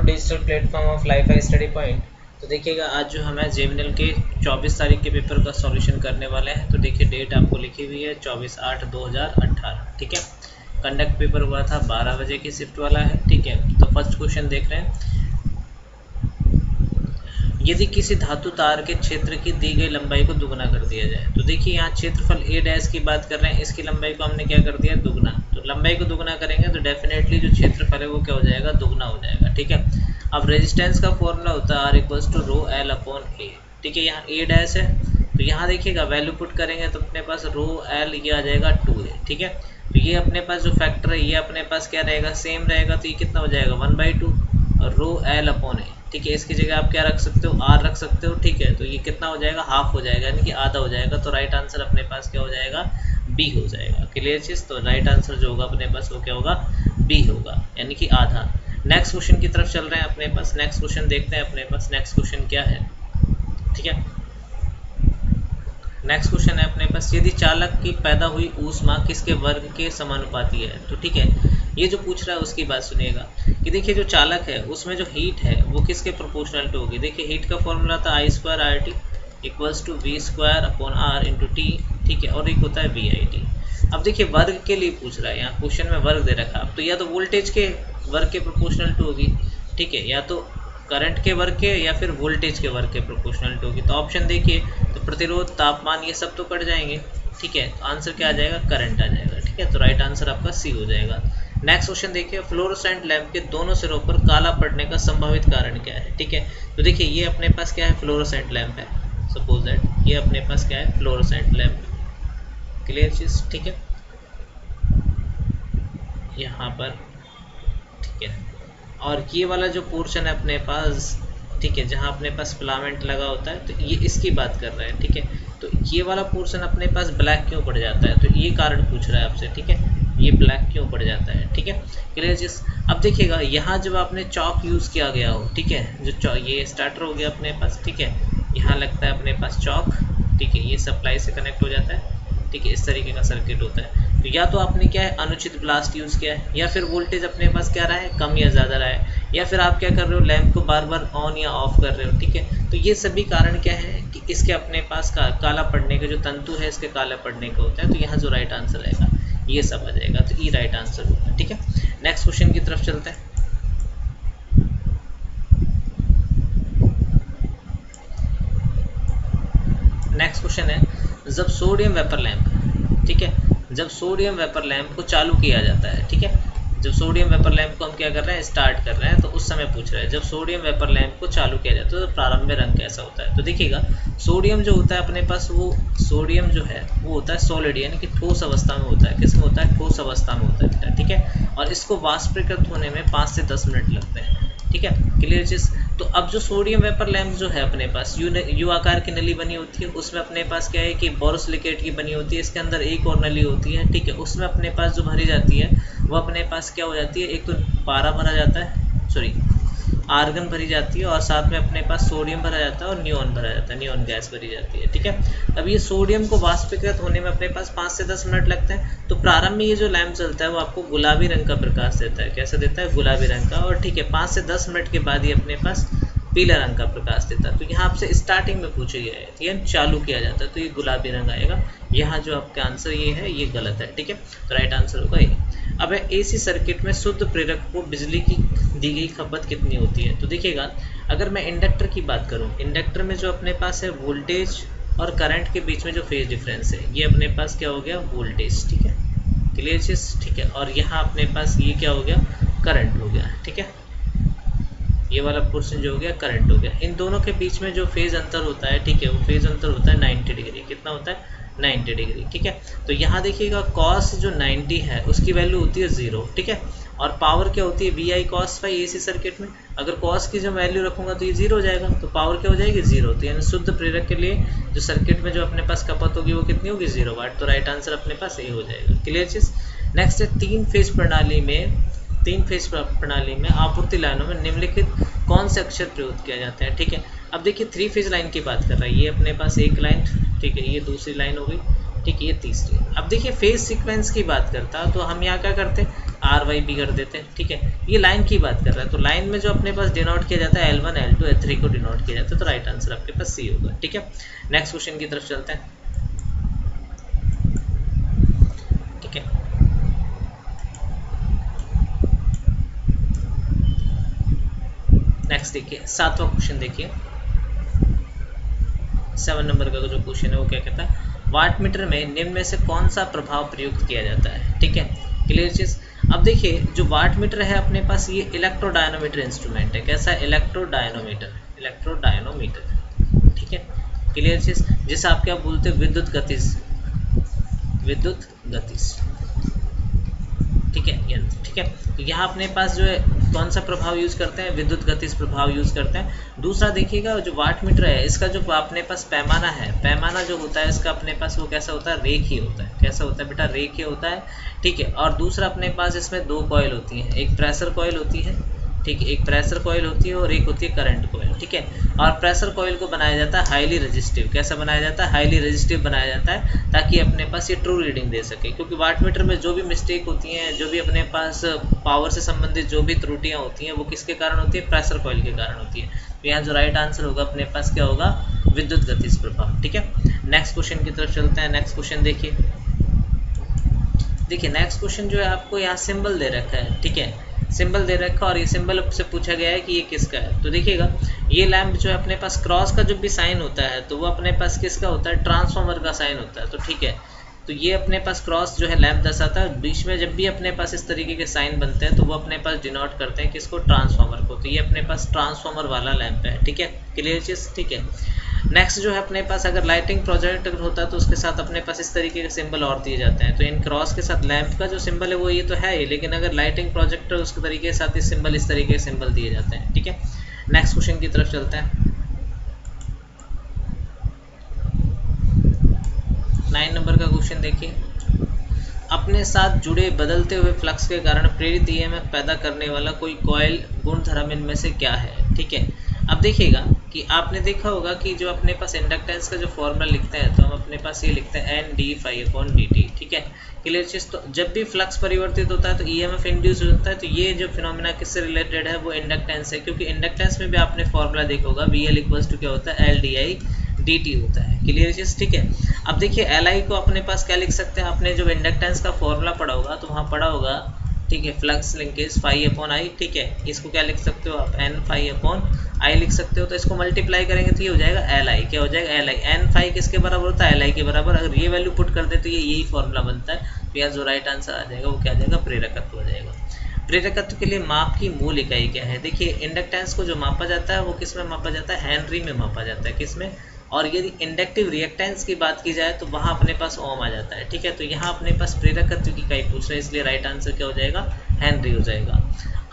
Digital platform of life study point. तो देखिएगा आज जो हमें जेमिनल के 24 तारीख के पेपर का सॉल्यूशन करने वाले हैं। तो देखिए डेट आपको लिखी हुई है 24/8/2018। ठीक है, कंडक्ट पेपर हुआ था 12 बजे की शिफ्ट वाला है। ठीक है, तो फर्स्ट क्वेश्चन देख रहे हैं, यदि किसी धातु तार के क्षेत्र की दी गई लंबाई को दुगना कर दिया जाए। तो देखिए यहाँ क्षेत्रफल ए डैश की बात कर रहे हैं, इसकी लंबाई को हमने क्या कर दिया, दुगना। तो लंबाई को दुगना करेंगे तो डेफिनेटली जो क्षेत्रफल है वो क्या हो जाएगा, दुगना हो जाएगा। ठीक है, अब रेजिस्टेंस का फॉर्मूला होता है R=ρl/a। ठीक है, यहाँ ए डैश है तो यहाँ देखिएगा वैल्यू पुट करेंगे तो अपने पास ρl ये आ जाएगा 2 है। ठीक है, तो ये अपने पास जो फैक्टर है ये अपने पास क्या रहेगा, सेम रहेगा। तो ये कितना हो जाएगा 1/2 ρl/a। ठीक है, इसकी जगह आप क्या रख सकते हो, r रख सकते हो। ठीक है, तो ये कितना हो जाएगा, हाफ हो जाएगा, यानी कि आधा हो जाएगा। तो राइट आंसर अपने पास क्या हो जाएगा, बी हो जाएगा। क्लियर चीज, तो राइट आंसर जो होगा अपने पास वो क्या होगा, बी होगा, यानी कि आधा। नेक्स्ट क्वेश्चन की तरफ चल रहे हैं अपने पास। नेक्स्ट क्वेश्चन देखते हैं अपने पास। नेक्स्ट क्वेश्चन क्या है, ठीक है, नेक्स्ट क्वेश्चन है अपने पास, यदि चालक की पैदा हुई ऊष्मा किसके वर्ग के समानुपाती है। तो ठीक है, ये जो पूछ रहा है उसकी बात सुनिएगा कि देखिए जो चालक है उसमें जो हीट है वो किसके प्रोपोर्शनल टू होगी। देखिए हीट का फॉर्मूला था I2RT = V²/R × T। ठीक है, और एक होता है VIT। अब देखिए वर्ग के लिए पूछ रहा है, यहाँ क्वेश्चन में वर्ग दे रखा है, तो या तो वोल्टेज के वर्ग के प्रोपोर्शनल टू होगी। ठीक है, या तो करंट के वर्ग के या फिर वोल्टेज के वर्ग के प्रोपोर्शनल टू होगी। तो ऑप्शन देखिए, तो प्रतिरोध, तापमान, ये सब तो कट जाएंगे। ठीक है, तो आंसर क्या आ जाएगा, करंट आ जाएगा। ठीक है, तो राइट आंसर आपका सी हो जाएगा। नेक्स्ट क्वेश्चन देखिए, फ्लोरोसेंट लैंप के दोनों सिरों पर काला पड़ने का संभावित कारण क्या है। ठीक है, तो देखिए ये अपने पास क्या है, फ्लोरोसेंट लैंप है। सपोज दैट ये अपने पास क्या है, फ्लोरोसेंट लैंप। क्लियर चीज, ठीक है, यहाँ पर। ठीक है, और ये वाला जो पोर्शन है अपने पास, ठीक है, जहाँ अपने पास फिलामेंट लगा होता है, तो ये इसकी बात कर रहे हैं। ठीक है, तो ये वाला पोर्शन अपने पास ब्लैक क्यों पड़ जाता है, तो ये कारण पूछ रहा है आपसे। ठीक है, ये ब्लैक क्यों पड़ जाता है। ठीक है, क्लियर चीज। अब देखिएगा यहाँ जब आपने चौक यूज किया गया हो, ठीक है, जो ये स्टार्टर हो गया अपने पास। ठीक है, यहाँ लगता है अपने पास चौक। ठीक है, ये सप्लाई से कनेक्ट हो जाता है। ठीक है, इस तरीके का सर्किट होता है। तो या तो आपने क्या है, अनुचित ब्लास्ट यूज किया है, या फिर वोल्टेज अपने पास क्या रहा है, कम या ज्यादा रहा है, या फिर आप क्या कर रहे हो, लैंप को बार बार ऑन या ऑफ कर रहे हो। ठीक है, तो ये सभी कारण क्या है कि इसके अपने पास काला पड़ने के जो तंतु है इसके काला पड़ने का होता है। तो यहाँ जो राइट आंसर रहेगा ये सब आ जाएगा, तो ई राइट आंसर होगा। ठीक है, नेक्स्ट क्वेश्चन की तरफ चलते हैं। नेक्स्ट क्वेश्चन है, जब सोडियम वेपर लैंप, ठीक है, जब सोडियम वेपर लैंप को चालू किया जाता है। ठीक है, जब सोडियम वेपर लैंप को हम क्या कर रहे हैं, स्टार्ट कर रहे हैं, तो उस समय पूछ रहा है जब सोडियम वेपर लैंप को चालू किया जाता है तो प्रारंभ में रंग कैसा होता है। तो देखिएगा सोडियम जो होता है अपने पास, वो सोडियम जो है वो होता है सॉलिड, यानी कि ठोस अवस्था में होता है। किसमें होता है, ठोस अवस्था में होता है। ठीक है, और इसको वाष्पीकृत होने में 5 से 10 मिनट लगते हैं। ठीक है, क्लियर चीज। तो अब जो सोडियम वेपर लैंप जो है अपने पास यू आकार की नली बनी होती है, उसमें अपने पास क्या है कि बोरोसिलिकेट की बनी होती है, इसके अंदर एक और नली होती है। ठीक है, उसमें अपने पास जो भरी जाती है वो अपने पास क्या हो जाती है, एक तो पारा भरा जाता है, सॉरी आर्गन भरी जाती है, और साथ में अपने पास सोडियम भरा जाता है और नियोन भरा जाता है, नियोन गैस भरी जाती है। ठीक है, अब ये सोडियम को वाष्पीकृत होने में अपने पास 5 से 10 मिनट लगते हैं। तो प्रारंभ में ये जो लैंप चलता है वो आपको गुलाबी रंग का प्रकाश देता है। कैसा देता है, गुलाबी रंग का। और ठीक है, 5 से 10 मिनट के बाद ये अपने पास पीला रंग का प्रकाश देता है। तो यहाँ आपसे स्टार्टिंग में पूछा गया है, ठीक है, चालू किया जाता है तो ये गुलाबी रंग आएगा। यहाँ जो आपका आंसर ये है ये गलत है। ठीक है, तो राइट आंसर होगा ये। अब एसी सर्किट में शुद्ध प्रेरक को बिजली की दी गई खपत कितनी होती है। तो देखिएगा अगर मैं इंडक्टर की बात करूं, इंडक्टर में जो अपने पास है वोल्टेज और करंट के बीच में जो फेज डिफरेंस है ये अपने पास क्या हो गया, वोल्टेज। ठीक है, क्लियर चीज। ठीक है, और यहाँ अपने पास ये क्या हो गया, करंट हो गया। ठीक है, ये वाला पोर्शन जो हो गया करंट हो गया। इन दोनों के बीच में जो फेज अंतर होता है, ठीक है, वो फेज अंतर होता है 90 डिग्री। कितना होता है, 90 डिग्री। ठीक है, तो यहाँ देखिएगा कॉस जो 90 है उसकी वैल्यू होती है 0। ठीक है, और पावर क्या होती है, VI cos phi AC circuit में। अगर कॉस की जो वैल्यू रखूंगा तो ये 0 हो जाएगा, तो पावर क्या हो जाएगी, 0। तो यानी शुद्ध प्रेरक के लिए जो सर्किट में जो अपने पास खपत होगी वो कितनी होगी, 0 वाट। तो राइट आंसर अपने पास ये हो जाएगा। क्लियर चीज। नेक्स्ट है, तीन फेज प्रणाली में आपूर्ति लाइनों में निम्नलिखित कौन से अक्षर प्रयोग किया जाता है। ठीक है, अब देखिए 3 फेज लाइन की बात कर रहा है, ये अपने पास एक लाइन, ठीक है, ये दूसरी लाइन हो गई, ठीक है, ये तीसरी। अब देखिए फेज सीक्वेंस की बात करता तो हम यहाँ क्या करते हैं, RY भी कर देते हैं, ठीक है। ये लाइन की बात कर रहा है, तो लाइन में जो अपने पास डिनोट किया जाता है L1 L2 L3 को डिनोट किया जाता है, तो राइट आंसर आपके पास C होगा, ठीक है। नेक्स्ट क्वेश्चन की तरफ चलते हैं, ठीक है। नेक्स्ट देखिए 7वां क्वेश्चन देखिए, 7 नंबर का जो क्वेश्चन है वो क्या कहता है, वाट मीटर में निम्न में से कौन सा प्रभाव प्रयुक्त किया जाता है, ठीक है। क्लियर चीज। अब देखिए जो वाट मीटर है अपने पास ये इलेक्ट्रोडायनोमीटर इंस्ट्रूमेंट है, कैसा इलेक्ट्रोडायनोमीटर, इलेक्ट्रोडायनोमीटर, ठीक है। क्लियर चीज। जिसे आप क्या बोलते हैं, विद्युत गतिज, विद्युत गतिज, ठीक है, यंत्र, ठीक है। तो यहाँ अपने पास जो है कौन सा प्रभाव यूज करते हैं, विद्युत गतिज प्रभाव यूज करते हैं। दूसरा देखिएगा जो वाट मीटर है इसका जो अपने पास पैमाना है, पैमाना जो होता है इसका अपने पास वो कैसा होता है, रेखीय होता है, कैसा होता है बेटा, रेखीय होता है, ठीक है। और दूसरा अपने पास इसमें 2 कॉइल होती हैं, एक प्रेशर कॉइल होती है, ठीक है, एक प्रेशर कॉइल होती है और एक होती है करंट कॉइल, ठीक है। और प्रेशर कॉइल को बनाया जाता है हाईली रेजिस्टिव, कैसा बनाया जाता है, हाईली रेजिस्टिव बनाया जाता है, ताकि अपने पास ये ट्रू रीडिंग दे सके। क्योंकि वाट मीटर में जो भी मिस्टेक होती हैं, जो भी अपने पास पावर से संबंधित जो भी त्रुटियां होती हैं वो किसके कारण होती है, प्रेशर कॉइल के कारण होती है। तो यहाँ जो राइट आंसर होगा अपने पास क्या होगा, विद्युत गतिज प्रभाव, ठीक है। नेक्स्ट क्वेश्चन की तरफ चलते हैं। नेक्स्ट क्वेश्चन देखिए, नेक्स्ट क्वेश्चन जो है आपको यहाँ सिंबल दे रखा है, ठीक है, सिंबल दे रखा है और ये सिंबल से पूछा गया है कि ये किसका है। तो देखिएगा ये लैंप जो है अपने पास क्रॉस का जो भी साइन होता है तो वो अपने पास किसका होता है, ट्रांसफार्मर का साइन होता है, तो ठीक है। तो ये अपने पास क्रॉस जो है लैंप दर्शाता है, बीच में जब भी अपने पास इस तरीके के साइन बनते हैं तो वो अपने पास डिनोट करते हैं किसको, ट्रांसफार्मर को। तो ये अपने पास ट्रांसफार्मर वाला लैंप है, ठीक है, क्लियर चीज, ठीक है। नेक्स्ट जो है अपने पास अगर लाइटिंग प्रोजेक्टर होता है तो उसके साथ अपने पास इस तरीके के सिंबल और दिए जाते हैं। तो इन क्रॉस के साथ लैंप का जो सिंबल है वो ये तो है ही, लेकिन अगर लाइटिंग प्रोजेक्टर उसके तरीके के साथ इस तरीके के सिंबल दिए जाते हैं, ठीक है। नेक्स्ट क्वेश्चन की तरफ चलते हैं। 9 नंबर का क्वेश्चन देखिए, अपने साथ जुड़े बदलते हुए फ्लक्स के कारण प्रेरित ईएमएफ पैदा करने वाला कोई कॉइल गुणधर्म इनमें से क्या है, ठीक है। अब देखिएगा कि आपने देखा होगा कि जो अपने पास इंडक्टेंस का जो फॉर्मूला लिखते हैं तो हम अपने पास ये लिखते हैं NdΦ/dt, ठीक है, क्लियर चीज। तो जब भी फ्लक्स परिवर्तित होता है तो ईएमएफ इंड्यूस होता है। तो ये जो फिनोमेना किससे रिलेटेड है, वो इंडक्टेंस है, क्योंकि इंडक्टेंस में भी आपने फॉर्मूला देखा होगा VL = क्या होता है, LdI/dt होता है, क्लियर चीज, ठीक है। अब देखिए Li को अपने पास क्या लिख सकते हैं, आपने जो इंडक्टेंस का फॉर्मूला पढ़ा होगा तो वहाँ पढ़ा होगा, ठीक है, फ्लक्स लिंकेज Φ/I, ठीक है। इसको क्या लिख सकते हो आप, N∅/I लिख सकते हो। तो इसको मल्टीप्लाई करेंगे तो ये हो जाएगा Li, क्या हो जाएगा Li, N∅ किसके बराबर होता है, Li के बराबर। अगर ये वैल्यू पुट कर दे तो ये यही फॉर्मूला बनता है। तो यहाँ जो राइट आंसर आ जाएगा वो क्या आ जाएगा, प्रेरकत्व हो जाएगा। प्रेरकत्व के लिए माप की मूल इकाई क्या है, देखिए इंडक्टेंस को जो मापा जाता है वो किस में मापा जाता है, हेनरी में मापा जाता है, किस में। और यदि इंडक्टिव रिएक्टेंस की बात की जाए तो वहाँ अपने पास ओम आ जाता है, ठीक है। तो यहाँ अपने पास प्रेरकत्व की इकाई पूछ रहे हैं, इसलिए राइट आंसर क्या हो जाएगा, हेनरी हो जाएगा।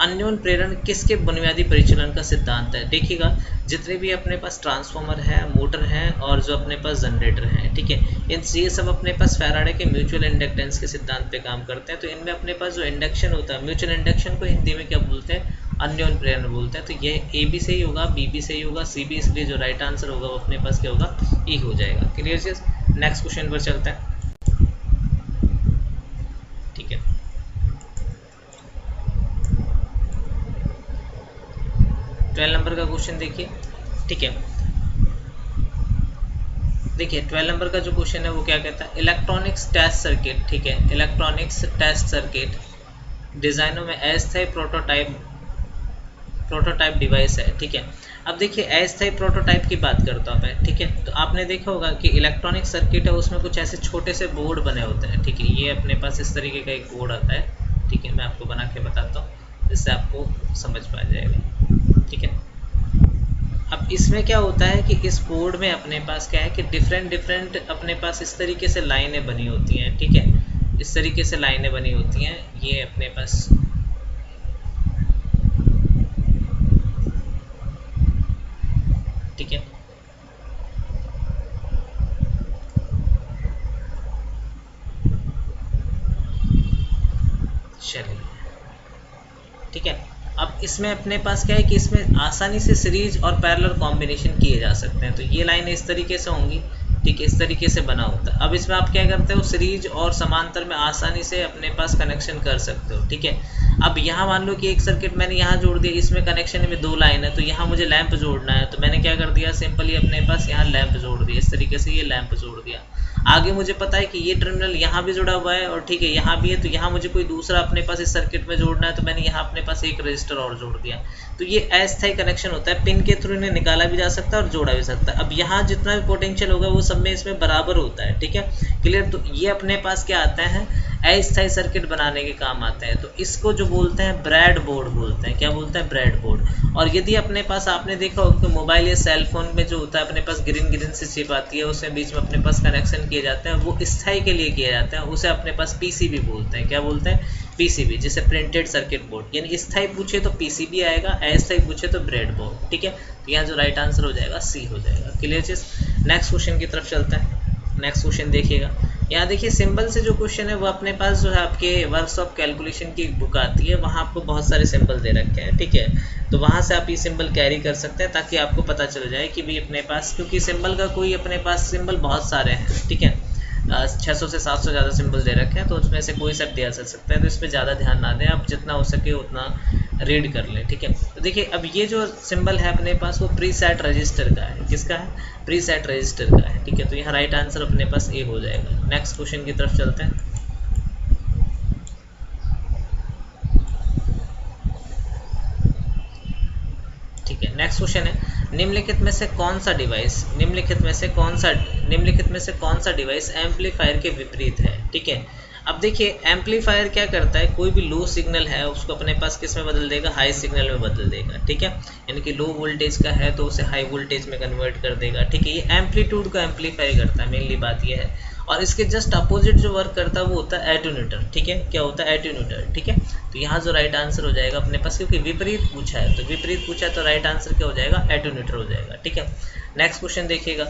अन्योन प्रेरण किसके बुनियादी परिचालन का सिद्धांत है, देखिएगा जितने भी अपने पास ट्रांसफार्मर है, मोटर है और जो अपने पास जनरेटर है, ठीक है, ये सब अपने पास फैराडे के म्यूचुअल इंडक्टेंस के सिद्धांत पे काम करते हैं। तो इनमें अपने पास जो इंडक्शन होता है, म्यूचुअल इंडक्शन को हिंदी में क्या बोलते हैं, अन्योन प्रेरण बोलते हैं। तो ये ए भी सही होगा, बी भी सही होगा, सी भी, इसलिए जो राइट आंसर होगा वो अपने पास क्या होगा, ई हो जाएगा, क्लियर चीज। नेक्स्ट क्वेश्चन पर चलते हैं, ठीक है। 12 नंबर का क्वेश्चन देखिए, ठीक है, देखिए 12 नंबर का जो क्वेश्चन है वो क्या कहता है, इलेक्ट्रॉनिक्स टेस्ट सर्किट, ठीक है, इलेक्ट्रॉनिक्स टेस्ट सर्किट डिजाइनों में अस्थायी प्रोटोटाइप डिवाइस है, ठीक है। अब देखिए अस्थायी प्रोटोटाइप की बात करता हूँ मैं, ठीक है। तो आपने देखा होगा कि इलेक्ट्रॉनिक सर्किट है, उसमें कुछ ऐसे छोटे से बोर्ड बने होते हैं, ठीक है। ये अपने पास इस तरीके का एक बोर्ड आता है, ठीक है, मैं आपको बना के बताता हूँ जिससे आपको समझ में आ जाएगा, ठीक है। अब इसमें क्या होता है कि इस बोर्ड में अपने पास क्या है कि डिफरेंट अपने पास इस तरीके से लाइनें बनी होती हैं, ठीक है, इस तरीके से लाइनें बनी होती हैं। ये अपने पास ठीक है, चलिए, ठीक है। अब इसमें अपने पास क्या है कि इसमें आसानी से सीरीज और पैरेलल कॉम्बिनेशन किए जा सकते हैं। तो ये लाइन इस तरीके से होंगी, ठीक है, इस तरीके से बना होता है। अब इसमें आप क्या करते हो, सीरीज और समांतर में आसानी से अपने पास कनेक्शन कर सकते हो। ठीक है, अब यहाँ मान लो कि एक सर्किट मैंने यहाँ जोड़ दिया, इसमें कनेक्शन में 2 लाइन है, तो यहाँ मुझे लैंप जोड़ना है, तो मैंने क्या कर दिया, सिंपली अपने पास यहाँ लैंप जोड़ दिया, इस तरीके से ये लैंप जोड़ दिया। आगे मुझे पता है कि ये टर्मिनल यहाँ भी जुड़ा हुआ है और ठीक है यहाँ भी है, तो यहाँ मुझे कोई दूसरा अपने पास इस सर्किट में जोड़ना है, तो मैंने यहाँ अपने पास एक रजिस्टर और जोड़ दिया। तो ये अस्थायी कनेक्शन होता है, पिन के थ्रू इन्हें निकाला भी जा सकता है और जोड़ा भी सकता है। अब यहाँ जितना भी पोटेंशियल होगा वो सब में इसमें बराबर होता है। ठीक है, क्लियर। तो ये अपने पास क्या आता है, अस्थायी सर्किट बनाने के काम आता है। तो इसको जो बोलते हैं ब्रेड बोर्ड बोलते हैं। क्या बोलते हैं, ब्रेड बोर्ड। और यदि अपने पास आपने देखा हो कि मोबाइल या सेल फोन में जो होता है अपने पास ग्रीन ग्रीन सी चिप आती है, उसमें बीच में अपने पास कनेक्शन किए जाते हैं, वो स्थायी के लिए किया जाता है, उसे अपने पास पीसीबी बोलते हैं। क्या बोलते हैं, पीसीबी, जिसे प्रिंटेड सर्किट बोर्ड। यानी स्थायी पूछे तो पीसीबी आएगा, अस्थायी पूछे तो ब्रेड बोर्ड। ठीक है, तो यहाँ जो राइट आंसर हो जाएगा सी हो जाएगा। क्लियर चीज। नेक्स्ट क्वेश्चन की तरफ चलते हैं। नेक्स्ट क्वेश्चन देखिएगा, यहाँ देखिए सिंबल से जो क्वेश्चन है वो अपने पास जो है आपके वर्कशॉप कैलकुलेशन की एक बुक आती है, वहाँ आपको बहुत सारे सिंबल दे रखे हैं। ठीक है, तो वहाँ से आप ये सिंबल कैरी कर सकते हैं ताकि आपको पता चल जाए कि भाई अपने पास, क्योंकि सिंबल का कोई अपने पास सिंबल बहुत सारे हैं। ठीक है, 600 से 700 ज़्यादा सिंबल दे रखे हैं, तो उसमें से कोई सा दिया जा सकता है, तो इस पर ज़्यादा ध्यान ना दें, आप जितना हो सके उतना रीड कर लें। ठीक है, तो देखिए अब ये जो सिंबल है अपने पास वो प्रीसेट रजिस्टर का है। किसका है, प्रीसेट रजिस्टर का है। ठीक है, तो यहाँ राइट आंसर अपने पास ए हो जाएगा। नेक्स्ट क्वेश्चन की तरफ चलते हैं। ठीक है, नेक्स्ट क्वेश्चन है, निम्नलिखित में से कौन सा डिवाइस एम्पलीफायर के विपरीत है। ठीक है, अब देखिए एम्पलीफायर क्या करता है, कोई भी लो सिग्नल है उसको अपने पास किस में बदल देगा, हाई सिग्नल में बदल देगा। ठीक है, यानी कि लो वोल्टेज का है तो उसे हाई वोल्टेज में कन्वर्ट कर देगा। ठीक है, ये एम्पलीट्यूड को एम्पलीफाई करता है, मेनली बात ये है। और इसके जस्ट अपोजिट जो वर्क करता है वो होता है एटेन्यूएटर। ठीक है, क्या होता है, एटेन्यूएटर। ठीक है, तो यहाँ जो राइट आंसर हो जाएगा अपने पास, क्योंकि विपरीत पूछा है तो विपरीत पूछा है तो राइट आंसर क्या हो जाएगा, एटेन्यूएटर हो जाएगा। ठीक है, नेक्स्ट क्वेश्चन देखिएगा,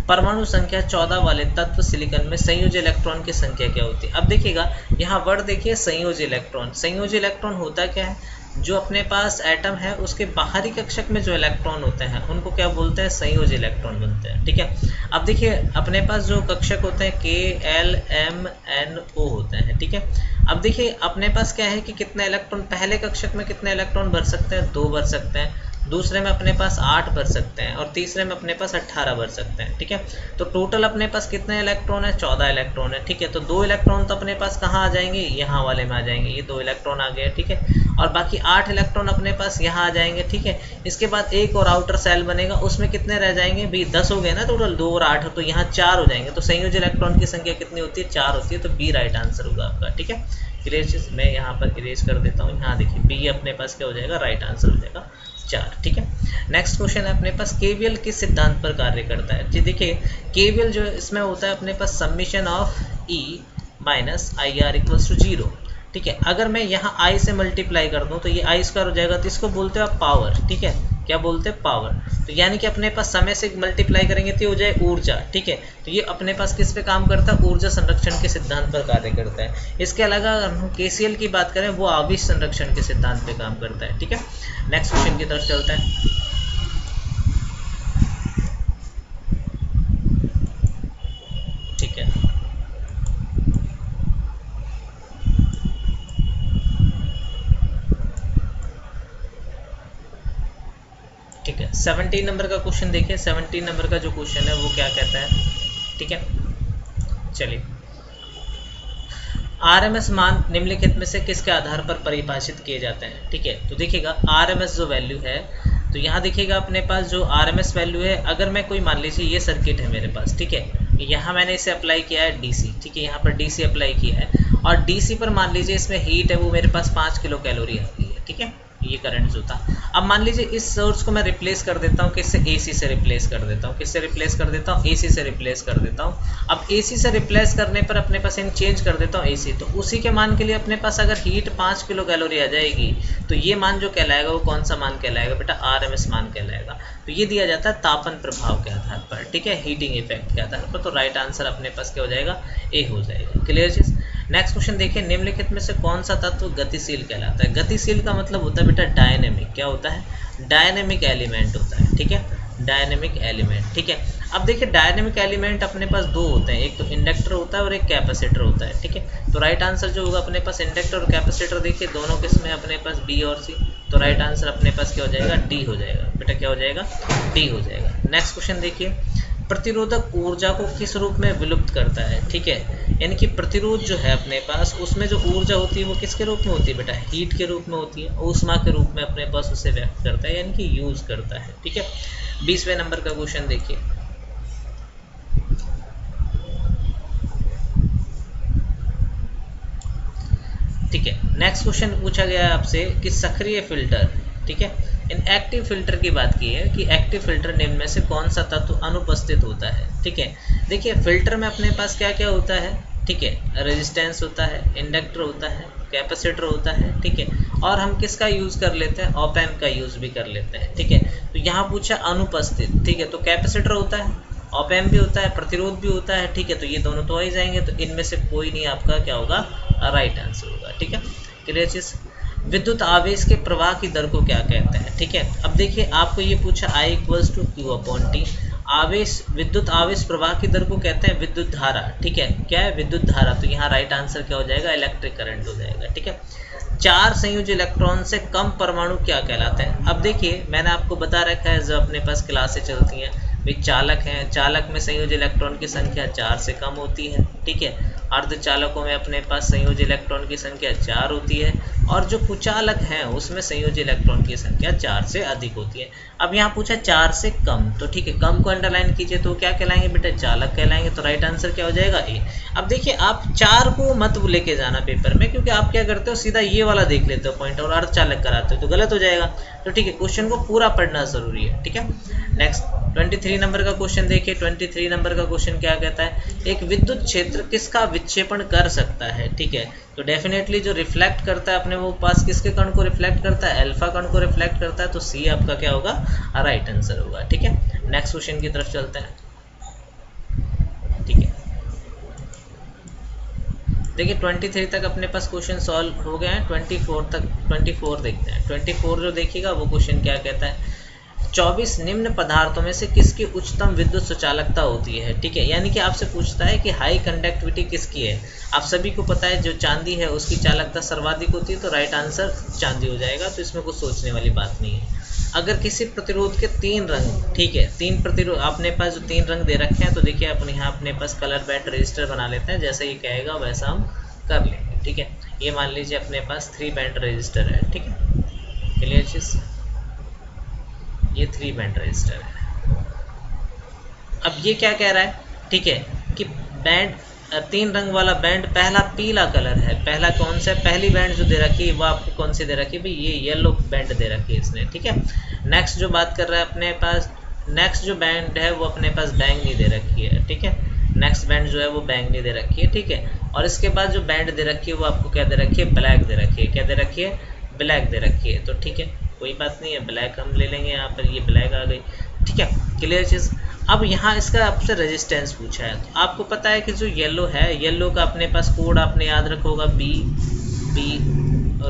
परमाणु संख्या 14 वाले तत्व सिलिकॉन में संयोजी इलेक्ट्रॉन की संख्या क्या होती है। अब देखिएगा यहाँ वर्ड देखिए, संयोजी इलेक्ट्रॉन। संयोजी इलेक्ट्रॉन होता क्या है, जो अपने पास एटम है उसके बाहरी कक्षक में जो इलेक्ट्रॉन होते हैं उनको क्या बोलते हैं, संयोजी इलेक्ट्रॉन बोलते हैं। ठीक है, अब देखिए अपने पास जो कक्षक होते हैं KLMNO होते हैं। ठीक है, अब देखिए अपने पास क्या है कि कितने इलेक्ट्रॉन, पहले कक्षक में कितने इलेक्ट्रॉन भर सकते हैं, 2 भर सकते हैं, दूसरे में अपने पास 8 भर सकते हैं और तीसरे में अपने पास 18 भर सकते हैं। ठीक है, तो टोटल अपने पास कितने इलेक्ट्रॉन है, 14 इलेक्ट्रॉन है। ठीक है, तो 2 इलेक्ट्रॉन तो अपने पास कहाँ आ जाएंगे, यहाँ वाले में आ जाएंगे, ये 2 इलेक्ट्रॉन आ गए। ठीक है, और बाकी 8 इलेक्ट्रॉन अपने पास यहाँ आ जाएंगे। ठीक है, इसके बाद एक और आउटर सेल बनेगा, उसमें कितने रह जाएंगे भाई, 10 हो गए ना टोटल, 2 और 8, तो यहाँ 4 हो जाएंगे। तो संयोजी इलेक्ट्रॉन की संख्या कितनी होती है, 4 होती है, तो बी राइट आंसर होगा आपका। ठीक है, क्लियर। मैं यहाँ पर इरेज कर देता हूँ, यहाँ देखिए बी अपने पास क्या हो जाएगा, राइट आंसर हो जाएगा 4। ठीक है, नेक्स्ट क्वेश्चन है अपने पास, केवीएल किस सिद्धांत पर कार्य करता है। जी देखिए केवीएल जो इसमें होता है अपने पास summation of E minus IR equals to 0। ठीक है, अगर मैं यहाँ I से मल्टीप्लाई कर दूँ तो ये I स्क्वायर हो जाएगा, तो इसको बोलते हैं आप पावर। ठीक है, क्या बोलते हैं, पावर। तो यानी कि अपने पास समय से मल्टीप्लाई करेंगे तो हो जाए ऊर्जा। ठीक है, तो ये अपने पास किस पे काम करता है, ऊर्जा संरक्षण के सिद्धांत पर कार्य करता है। इसके अलावा अगर हम KCL की बात करें वो आवेश संरक्षण के सिद्धांत पे काम करता है। ठीक है, नेक्स्ट क्वेश्चन की तरफ चलते हैं। ठीक है, ठीक है, 17 नंबर का क्वेश्चन देखिए। 17 नंबर का जो क्वेश्चन है वो क्या कहता है। ठीक है, चलिए, RMS मान निम्नलिखित में से किसके आधार पर परिभाषित किए जाते हैं। ठीक है, तो देखिएगा RMS जो वैल्यू है, तो यहाँ देखिएगा अपने पास जो RMS वैल्यू है, अगर मैं कोई मान लीजिए ये सर्किट है मेरे पास। ठीक है, यहाँ मैंने इसे अप्लाई किया है DC। ठीक है, यहाँ पर DC अप्लाई किया है और DC पर मान लीजिए इसमें हीट है वो मेरे पास 5 किलो कैलोरी आ गई है। ठीक है, ये करंट जो था, अब मान लीजिए इस सोर्स को मैं रिप्लेस कर देता हूँ, किससे, AC से रिप्लेस कर देता हूँ, किससे रिप्लेस कर देता हूँ, AC से रिप्लेस कर देता हूँ। अब AC से रिप्लेस करने पर अपने पास इन चेंज कर देता हूँ AC, तो उसी के मान के लिए अपने पास अगर हीट 5 किलो कैलोरी आ जाएगी तो ये मान जो कहलाएगा वो कौन सा मान कहलाएगा बेटा, RMS मान कहलाएगा। तो ये दिया जाता है तापन प्रभाव के आधार पर। ठीक है, हीटिंग इफेक्ट के आधार पर, तो राइट आंसर अपने पास क्या हो जाएगा, A हो जाएगा। क्लियर चीज। नेक्स्ट क्वेश्चन देखिए, निम्नलिखित में से कौन सा तत्व गतिशील कहलाता है। गतिशील का मतलब होता है बेटा डायनेमिक। क्या होता है, डायनेमिक एलिमेंट होता है। ठीक है, डायनेमिक एलिमेंट। ठीक है, अब देखिए डायनेमिक एलिमेंट अपने पास दो होते हैं, एक तो इंडक्टर होता है और एक कैपेसिटर होता है, ठीक है। तो राइट आंसर जो होगा अपने पास इंडक्टर और कैपेसिटर, देखिए दोनों किसमें अपने पास बी और सी, तो राइट आंसर अपने पास क्या हो जाएगा, डी हो जाएगा बेटा, क्या हो जाएगा, डी हो जाएगा। नेक्स्ट क्वेश्चन देखिए, प्रतिरोधक ऊर्जा को किस रूप में विलुप्त करता है, ठीक है। यानी कि प्रतिरोध जो है अपने पास, उसमें जो ऊर्जा होती है वो किसके रूप में होती है बेटा, हीट के रूप में होती है, ऊष्मा के रूप में अपने पास उसे व्यक्त करता है, यानी कि यूज करता है, ठीक है। 20वें नंबर का क्वेश्चन देखिए, ठीक है। नेक्स्ट क्वेश्चन पूछा गया है आपसे कि सक्रिय फिल्टर, ठीक है, इन एक्टिव फिल्टर की बात की है कि एक्टिव फिल्टर निम्न में से कौन सा तत्व अनुपस्थित होता है, ठीक है। देखिए फिल्टर में अपने पास क्या क्या होता है, ठीक है, रेजिस्टेंस होता है, इंडक्टर होता है, कैपेसिटर होता है, ठीक है, और हम किसका यूज़ कर लेते हैं, ऑप एम्प का यूज़ भी कर लेते हैं, ठीक है। तो यहाँ पूछा अनुपस्थित, ठीक है, तो कैपेसिटर होता है, ऑप एम्प भी होता है, प्रतिरोध भी होता है, ठीक है, तो ये दोनों तो आ ही जाएंगे, तो इनमें से कोई नहीं आपका क्या होगा, राइट आंसर होगा, ठीक है। क्लियर चीज़। विद्युत आवेश के प्रवाह की दर को क्या कहते हैं, ठीक है। अब देखिए आपको ये पूछा I = Q/T, आवेश, विद्युत आवेश प्रवाह की दर को कहते हैं विद्युत धारा, ठीक है, क्या है, विद्युत धारा, तो यहाँ राइट आंसर क्या हो जाएगा, इलेक्ट्रिक करंट हो जाएगा, ठीक है। 4 संयोजी इलेक्ट्रॉन से कम परमाणु क्या कहलाते हैं। अब देखिए मैंने आपको बता रखा है, जो अपने पास क्लासें चलती हैं भाई, चालक हैं, चालक में संयोजी इलेक्ट्रॉन की संख्या 4 से कम होती है, ठीक है। अर्धचालकों में अपने पास संयोजी इलेक्ट्रॉन की संख्या 4 होती है, और जो कुचालक हैं उसमें संयोजी इलेक्ट्रॉन की संख्या 4 से अधिक होती है। अब यहाँ पूछा 4 से कम, तो ठीक है, कम को अंडरलाइन कीजिए, तो क्या कहलाएंगे बेटा, चालक कहलाएंगे, तो राइट आंसर क्या हो जाएगा, ए। अब देखिए आप 4 को मत लेके जाना पेपर में, क्योंकि आप क्या करते हो, सीधा ये वाला देख लेते हो पॉइंट और अर्धचालक कराते हो, तो गलत हो जाएगा। तो ठीक है, क्वेश्चन को पूरा पढ़ना जरूरी है, ठीक है। नेक्स्ट 23 नंबर का क्वेश्चन देखिए, 23 नंबर का क्वेश्चन क्या कहता है, एक विद्युत क्षेत्र किसका विक्षेपण कर सकता है, ठीक है। तो डेफिनेटली जो रिफ्लेक्ट करता है अपने वो पास किसके कण को रिफ्लेक्ट करता है, अल्फा कण को रिफ्लेक्ट करता है, तो सी आपका क्या होगा, राइट आंसर होगा, ठीक है। नेक्स्ट क्वेश्चन की तरफ चलते हैं, ठीक है। देखिए 23 तक अपने पास क्वेश्चन सॉल्व हो गए हैं, 24 तक, 24 देखते हैं। 24 जो देखिएगा वो क्वेश्चन क्या कहता है, 24 निम्न पदार्थों में से किसकी उच्चतम विद्युत सुचालकता होती है, ठीक है। यानी कि आपसे पूछता है कि हाई कंडक्टिविटी किसकी है। आप सभी को पता है जो चांदी है उसकी चालकता सर्वाधिक होती है, तो राइट आंसर चांदी हो जाएगा, तो इसमें कुछ सोचने वाली बात नहीं है। अगर किसी प्रतिरोध के 3 रंग, ठीक है, 3 प्रतिरोध अपने पास जो 3 रंग दे रखे हैं, तो देखिए अपन यहाँ अपने पास कलर बैंड रजिस्टर बना लेते हैं, जैसा ये कहेगा वैसा हम कर लेंगे, ठीक है। ये मान लीजिए अपने पास 3 बैंड रजिस्टर है, ठीक है, क्लियर चीज, ये 3 बैंड रजिस्टर है। अब ये क्या कह रहा है, ठीक है, कि बैंड 3 रंग वाला बैंड, पहला पीला कलर है, पहला कौन सा, पहली बैंड जो दे रखी है वो आपको कौन सी दे रखी है भाई, ये येलो बैंड दे रखी है इसने, ठीक है। नेक्स्ट जो बात कर रहा है अपने पास, नेक्स्ट जो बैंड है वो अपने पास बैंगनी दे रखी है, ठीक है, नेक्स्ट बैंड जो है वो बैंगनी दे रखी है, ठीक है। और इसके बाद जो बैंड दे रखी है वो आपको क्या दे रखी है, ब्लैक दे रखी है, क्या दे रखी है, ब्लैक दे रखी है, तो ठीक है, कोई बात नहीं है, ब्लैक हम ले लेंगे यहाँ पर, ये ब्लैक आ गई, ठीक है, क्लियर चीज़। अब यहाँ इसका आपसे रेजिस्टेंस पूछा है, तो आपको पता है कि जो येलो है, येलो का अपने पास कोड आपने याद रखा होगा, बी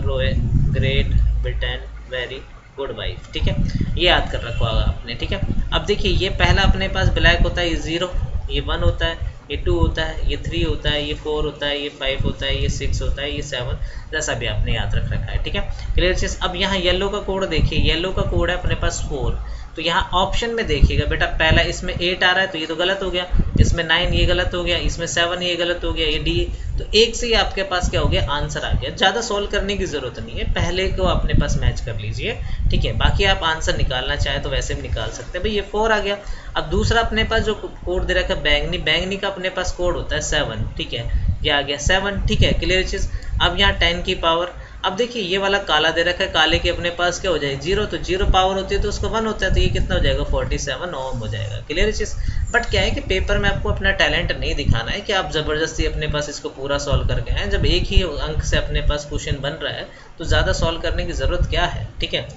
रोए great Britain very good wife, ठीक है, ये याद कर रखा होगा आपने, ठीक है। अब देखिए ये पहला अपने पास ब्लैक होता है, ये 0, ये 1 होता है, ये 2 होता है, ये 3 होता है, ये 4 होता है, ये 5 होता है, ये 6 होता है, ये 7, जैसा भी आपने याद रख रखा है, ठीक है, क्लियर चीज। अब यहाँ येलो का कोड देखिए, येलो का कोड है अपने पास 4, तो यहाँ ऑप्शन में देखिएगा बेटा, पहला इसमें 8 आ रहा है तो ये तो गलत हो गया, इसमें 9 ये गलत हो गया, इसमें 7 ये गलत हो गया, ये डी, तो एक से ही आपके पास क्या हो गया, आंसर आ गया। ज़्यादा सॉल्व करने की जरूरत नहीं है, पहले को अपने पास मैच कर लीजिए, ठीक है, बाकी आप आंसर निकालना चाहे तो वैसे भी निकाल सकते हैं। भाई ये 4 आ गया। अब दूसरा अपने पास जो कोड दे रखा है बैंगनी, बैंगनी का अपने पास कोड होता है 7, ठीक है, ये आ गया 7, ठीक है, क्लियर चीज़। अब यहाँ 10 की पावर, अब देखिए ये वाला काला दे रखा है, काले के अपने पास क्या हो जाएगा 0, तो 0 पावर होती है तो उसको 1 होता है, तो ये कितना हो जाएगा 47 ओम हो जाएगा, क्लियर चीज़। बट क्या है कि पेपर में आपको अपना टैलेंट नहीं दिखाना है कि आप ज़बरदस्ती अपने पास इसको पूरा सॉल्व करके आए। जब एक ही अंक से अपने पास क्वेश्चन बन रहा है तो ज़्यादा सॉल्व करने की ज़रूरत क्या है, ठीक है।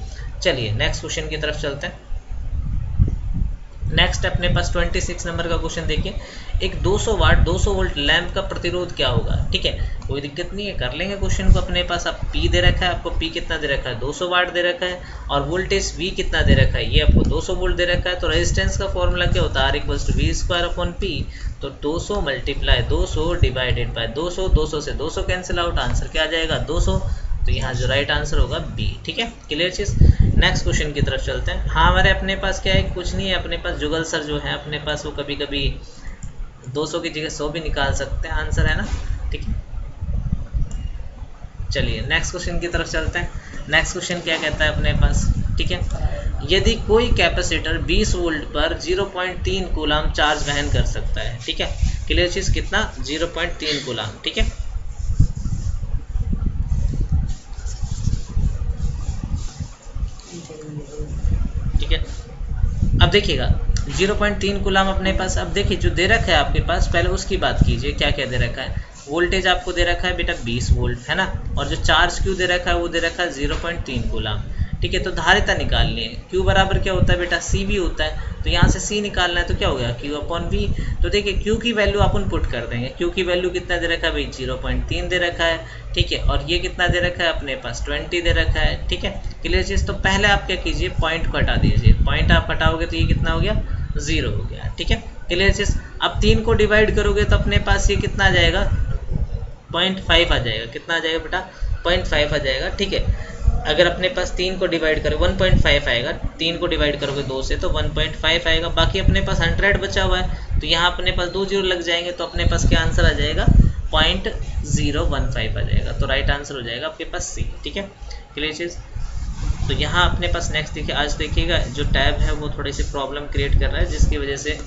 चलिए नेक्स्ट क्वेश्चन की तरफ चलते हैं। नेक्स्ट अपने पास 26 नंबर का क्वेश्चन देखिए, एक 200 वाट 200 वोल्ट लैंप का प्रतिरोध क्या होगा। ठीक है, कोई दिक्कत नहीं है, कर लेंगे क्वेश्चन को। अपने पास अब पी दे रखा है, आपको पी कितना दे रखा है 200 वाट दे रखा है, और वोल्टेज वी कितना दे रखा है, ये आपको 200 वोल्ट दे रखा है। तो रेजिस्टेंस का फॉर्मूला क्या होता है, R equals to V square upon P. तो 200 मल्टीप्लाई 200 डिवाइडेड बाय 200, 200 से 200 कैंसिल आउट, आंसर क्या आ जाएगा 200। तो यहाँ जो राइट आंसर होगा बी। ठीक है, क्लियर चीज। नेक्स्ट क्वेश्चन की तरफ चलते हैं। हाँ, हमारे अपने पास क्या है, कुछ नहीं है, अपने पास जुगल सर जो है अपने पास वो कभी कभी 200 की जगह 100 भी निकाल सकते हैं, आंसर है ना। ठीक है, चलिए नेक्स्ट क्वेश्चन की तरफ चलते हैं। नेक्स्ट क्वेश्चन क्या कहता है अपने पास, ठीक है, यदि कोई कैपेसिटर 20 वोल्ट पर 0.3 कूलम चार्ज वहन कर सकता है। ठीक है, क्लियर चीज, कितना 0.3 कूलम। ठीक है, ठीक है, अब देखिएगा 0.3 कूलम अपने पास। अब देखिए जो दे रखा है आपके पास, पहले उसकी बात कीजिए, क्या क्या दे रखा है। वोल्टेज आपको दे रखा है बेटा 20 वोल्ट, है ना, और जो चार्ज क्यू दे रखा है वो दे रखा है 0.3 कूलम। ठीक है, तो धारिता निकालनी है। क्यू बराबर क्या होता है बेटा, सी भी होता है। तो यहाँ से सी निकालना है, तो क्या हो गया क्यू अपॉन वी। तो देखिए क्यू की वैल्यू अपन पुट कर देंगे। क्यू की वैल्यू कितना दे रखा है भाई 0.3 दे रखा है। ठीक है, और ये कितना दे रखा है अपने पास 20 दे रखा है। ठीक है, क्लियर चीज। तो पहले आप क्या कीजिए, पॉइंट को हटा दीजिए। पॉइंट आप हटाओगे तो ये कितना हो गया 0 हो गया। ठीक है, क्लियर चीज। अब 3 को डिवाइड करोगे तो अपने पास ये कितना आ जाएगा 0.5 आ जाएगा। कितना आ जाएगा बेटा 0.5 आ जाएगा। ठीक है, अगर अपने पास 3 को डिवाइड करें 1.5 आएगा। 3 को डिवाइड करोगे 2 से तो 1.5 आएगा। बाकी अपने पास 100 बचा हुआ है, तो यहाँ अपने पास 2 जीरो लग जाएंगे, तो अपने पास क्या आंसर आ जाएगा 0.015 आ जाएगा। तो राइट आंसर हो जाएगा आपके पास सी। ठीक है, क्लियर चीज। तो यहाँ अपने पास नेक्स्ट देखिए, आज देखिएगा जो टैब है वो थोड़ी सी प्रॉब्लम क्रिएट कर रहा है, जिसकी वजह से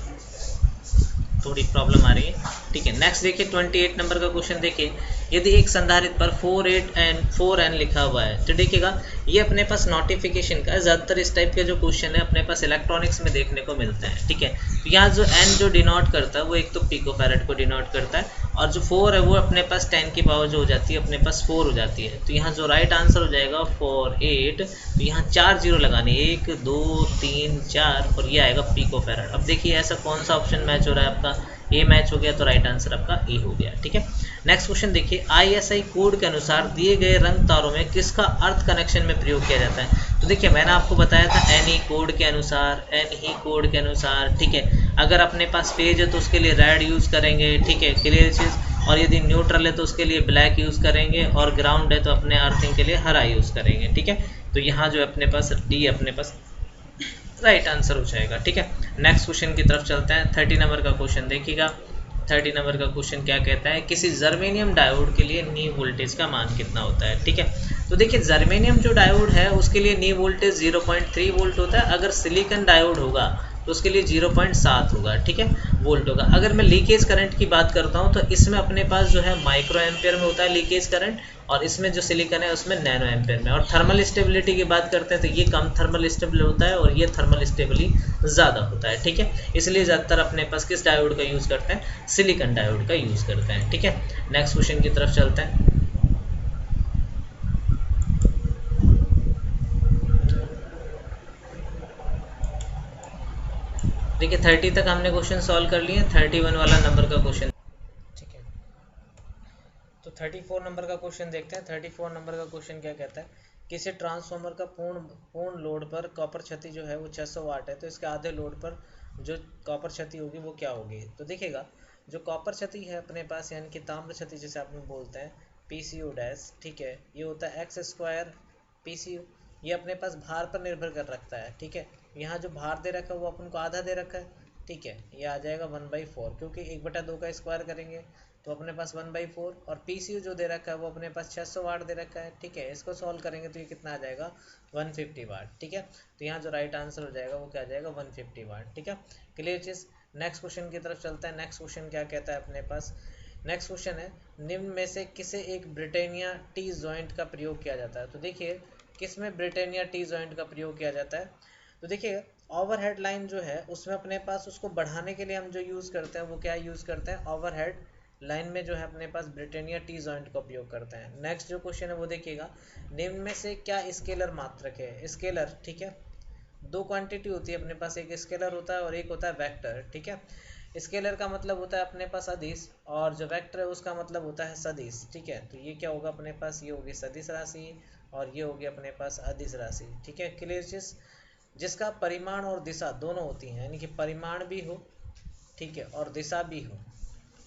थोड़ी प्रॉब्लम आ रही है। ठीक है, नेक्स्ट देखिए 28 नंबर का क्वेश्चन देखिए, यदि एक संधारित्र पर 4n लिखा हुआ है। तो देखिएगा ये अपने पास नोटिफिकेशन का, ज़्यादातर इस टाइप के जो क्वेश्चन है अपने पास इलेक्ट्रॉनिक्स में देखने को मिलते हैं। ठीक है, तो यहाँ जो n जो डिनोट करता है वो एक तो पिकोफैरेड को डिनोट करता है, और जो 4 है वो अपने पास 10 की पावर जो हो जाती है अपने पास 4 हो जाती है। तो यहाँ जो राइट आंसर हो जाएगा 48। तो यहाँ 4 जीरो लगाने, 1 2 3 4, और ये आएगा पिकोफैरेड। अब देखिए ऐसा कौन सा ऑप्शन मैच हो रहा है, आपका ए मैच हो गया, तो राइट आंसर आपका ए हो गया। ठीक है, नेक्स्ट क्वेश्चन देखिए, ISI कोड के अनुसार दिए गए रंग तारों में किसका अर्थ कनेक्शन में प्रयोग किया जाता है। तो देखिए मैंने आपको बताया था NE कोड के अनुसार, NE कोड के अनुसार। ठीक है, अगर अपने पास फेज है तो उसके लिए रेड यूज करेंगे। ठीक है, क्लियर चीज। और यदि न्यूट्रल है तो उसके लिए ब्लैक यूज करेंगे, और ग्राउंड है तो अपने अर्थिंग के लिए हरा यूज करेंगे। ठीक है, तो यहाँ जो अपने पास डी अपने पास राइट आंसर हो जाएगा। ठीक है, नेक्स्ट क्वेश्चन की तरफ चलते हैं। 30 नंबर का क्वेश्चन देखिएगा। 30 नंबर का क्वेश्चन क्या कहता है, किसी जर्मेनियम डायोड के लिए नी वोल्टेज का मान कितना होता है। ठीक है, तो देखिए जर्मेनियम जो डायोड है उसके लिए नी वोल्टेज 0.3 वोल्ट होता है। अगर सिलिकॉन डायोड होगा तो उसके लिए 0.7 होगा। ठीक है, वोल्ट होगा। अगर मैं लीकेज करंट की बात करता हूँ तो इसमें अपने पास जो है माइक्रो एम्पियर में होता है लीकेज करंट, और इसमें जो सिलिकॉन है उसमें नैनो एम्पियर में। और थर्मल स्टेबिलिटी की बात करते हैं तो ये कम थर्मल स्टेबल होता है, और ये थर्मल स्टेबली ज़्यादा होता है। ठीक है, इसलिए ज़्यादातर अपने पास किस डायोड का यूज़ करते हैं, सिलिकॉन डायोड का यूज़ करते हैं। ठीक है, नेक्स्ट क्वेश्चन की तरफ चलते हैं। देखिए 30 तक हमने क्वेश्चन सॉल्व कर लिए। 31 वाला नंबर का क्वेश्चन, ठीक है, तो 34 नंबर का क्वेश्चन देखते हैं। 34 नंबर का क्वेश्चन क्या कहता है, किसी ट्रांसफार्मर का पूर्ण लोड पर कॉपर क्षति जो है वो 600 वाट है, तो इसके आधे लोड पर जो कॉपर क्षति होगी वो क्या होगी। तो देखिएगा जो कॉपर क्षति है अपने पास, यानी कि ताम्र क्षति जिसे आप लोग बोलते हैं PCU डैश। ठीक है, ये होता है x² PCU। ये अपने पास भार पर निर्भर कर रखता है। ठीक है, यहाँ जो भार दे रखा है वो अपन को आधा दे रखा है। ठीक है, ये आ जाएगा 1/4, क्योंकि 1/2 का स्क्वायर करेंगे तो अपने पास 1/4, और PCU जो दे रखा है वो अपने पास 600 वाट दे रखा है। ठीक है, इसको सॉल्व करेंगे तो ये कितना आ जाएगा 150 वाट। ठीक है, तो यहाँ जो राइट आंसर हो जाएगा वो क्या आ जाएगा 150 वाट। ठीक है, क्लियर चीज। नेक्स्ट क्वेश्चन की तरफ चलता है। नेक्स्ट क्वेश्चन क्या कहता है अपने पास, नेक्स्ट क्वेश्चन है, निम्न में से किसे एक ब्रिटानिया टी जॉइंट का प्रयोग किया जाता है। तो देखिए किस में ब्रिटानिया टी जॉइंट का प्रयोग किया जाता है। तो देखिए ओवरहेड लाइन जो है उसमें अपने पास उसको बढ़ाने के लिए हम जो यूज़ करते हैं वो क्या यूज़ करते हैं, ओवरहेड लाइन में जो है अपने पास ब्रिटानिया टी जॉइंट का उपयोग करते हैं। नेक्स्ट जो क्वेश्चन है वो देखिएगा, निम्न में से क्या स्केलर मात्रक है, स्केलर। ठीक है, दो क्वांटिटी होती है अपने पास, एक स्केलर होता है और एक होता है वेक्टर, ठीक है। स्केलर का मतलब होता है अपने पास अदिश, और जो वेक्टर है उसका मतलब होता है सदिश, ठीक है। तो ये क्या होगा अपने पास, ये होगी सदिश राशि और ये होगी अपने पास अदिश राशि, ठीक है। क्लियर चीज, जिसका परिमाण और दिशा दोनों होती हैं, यानी कि परिमाण भी हो, ठीक है, और दिशा भी हो,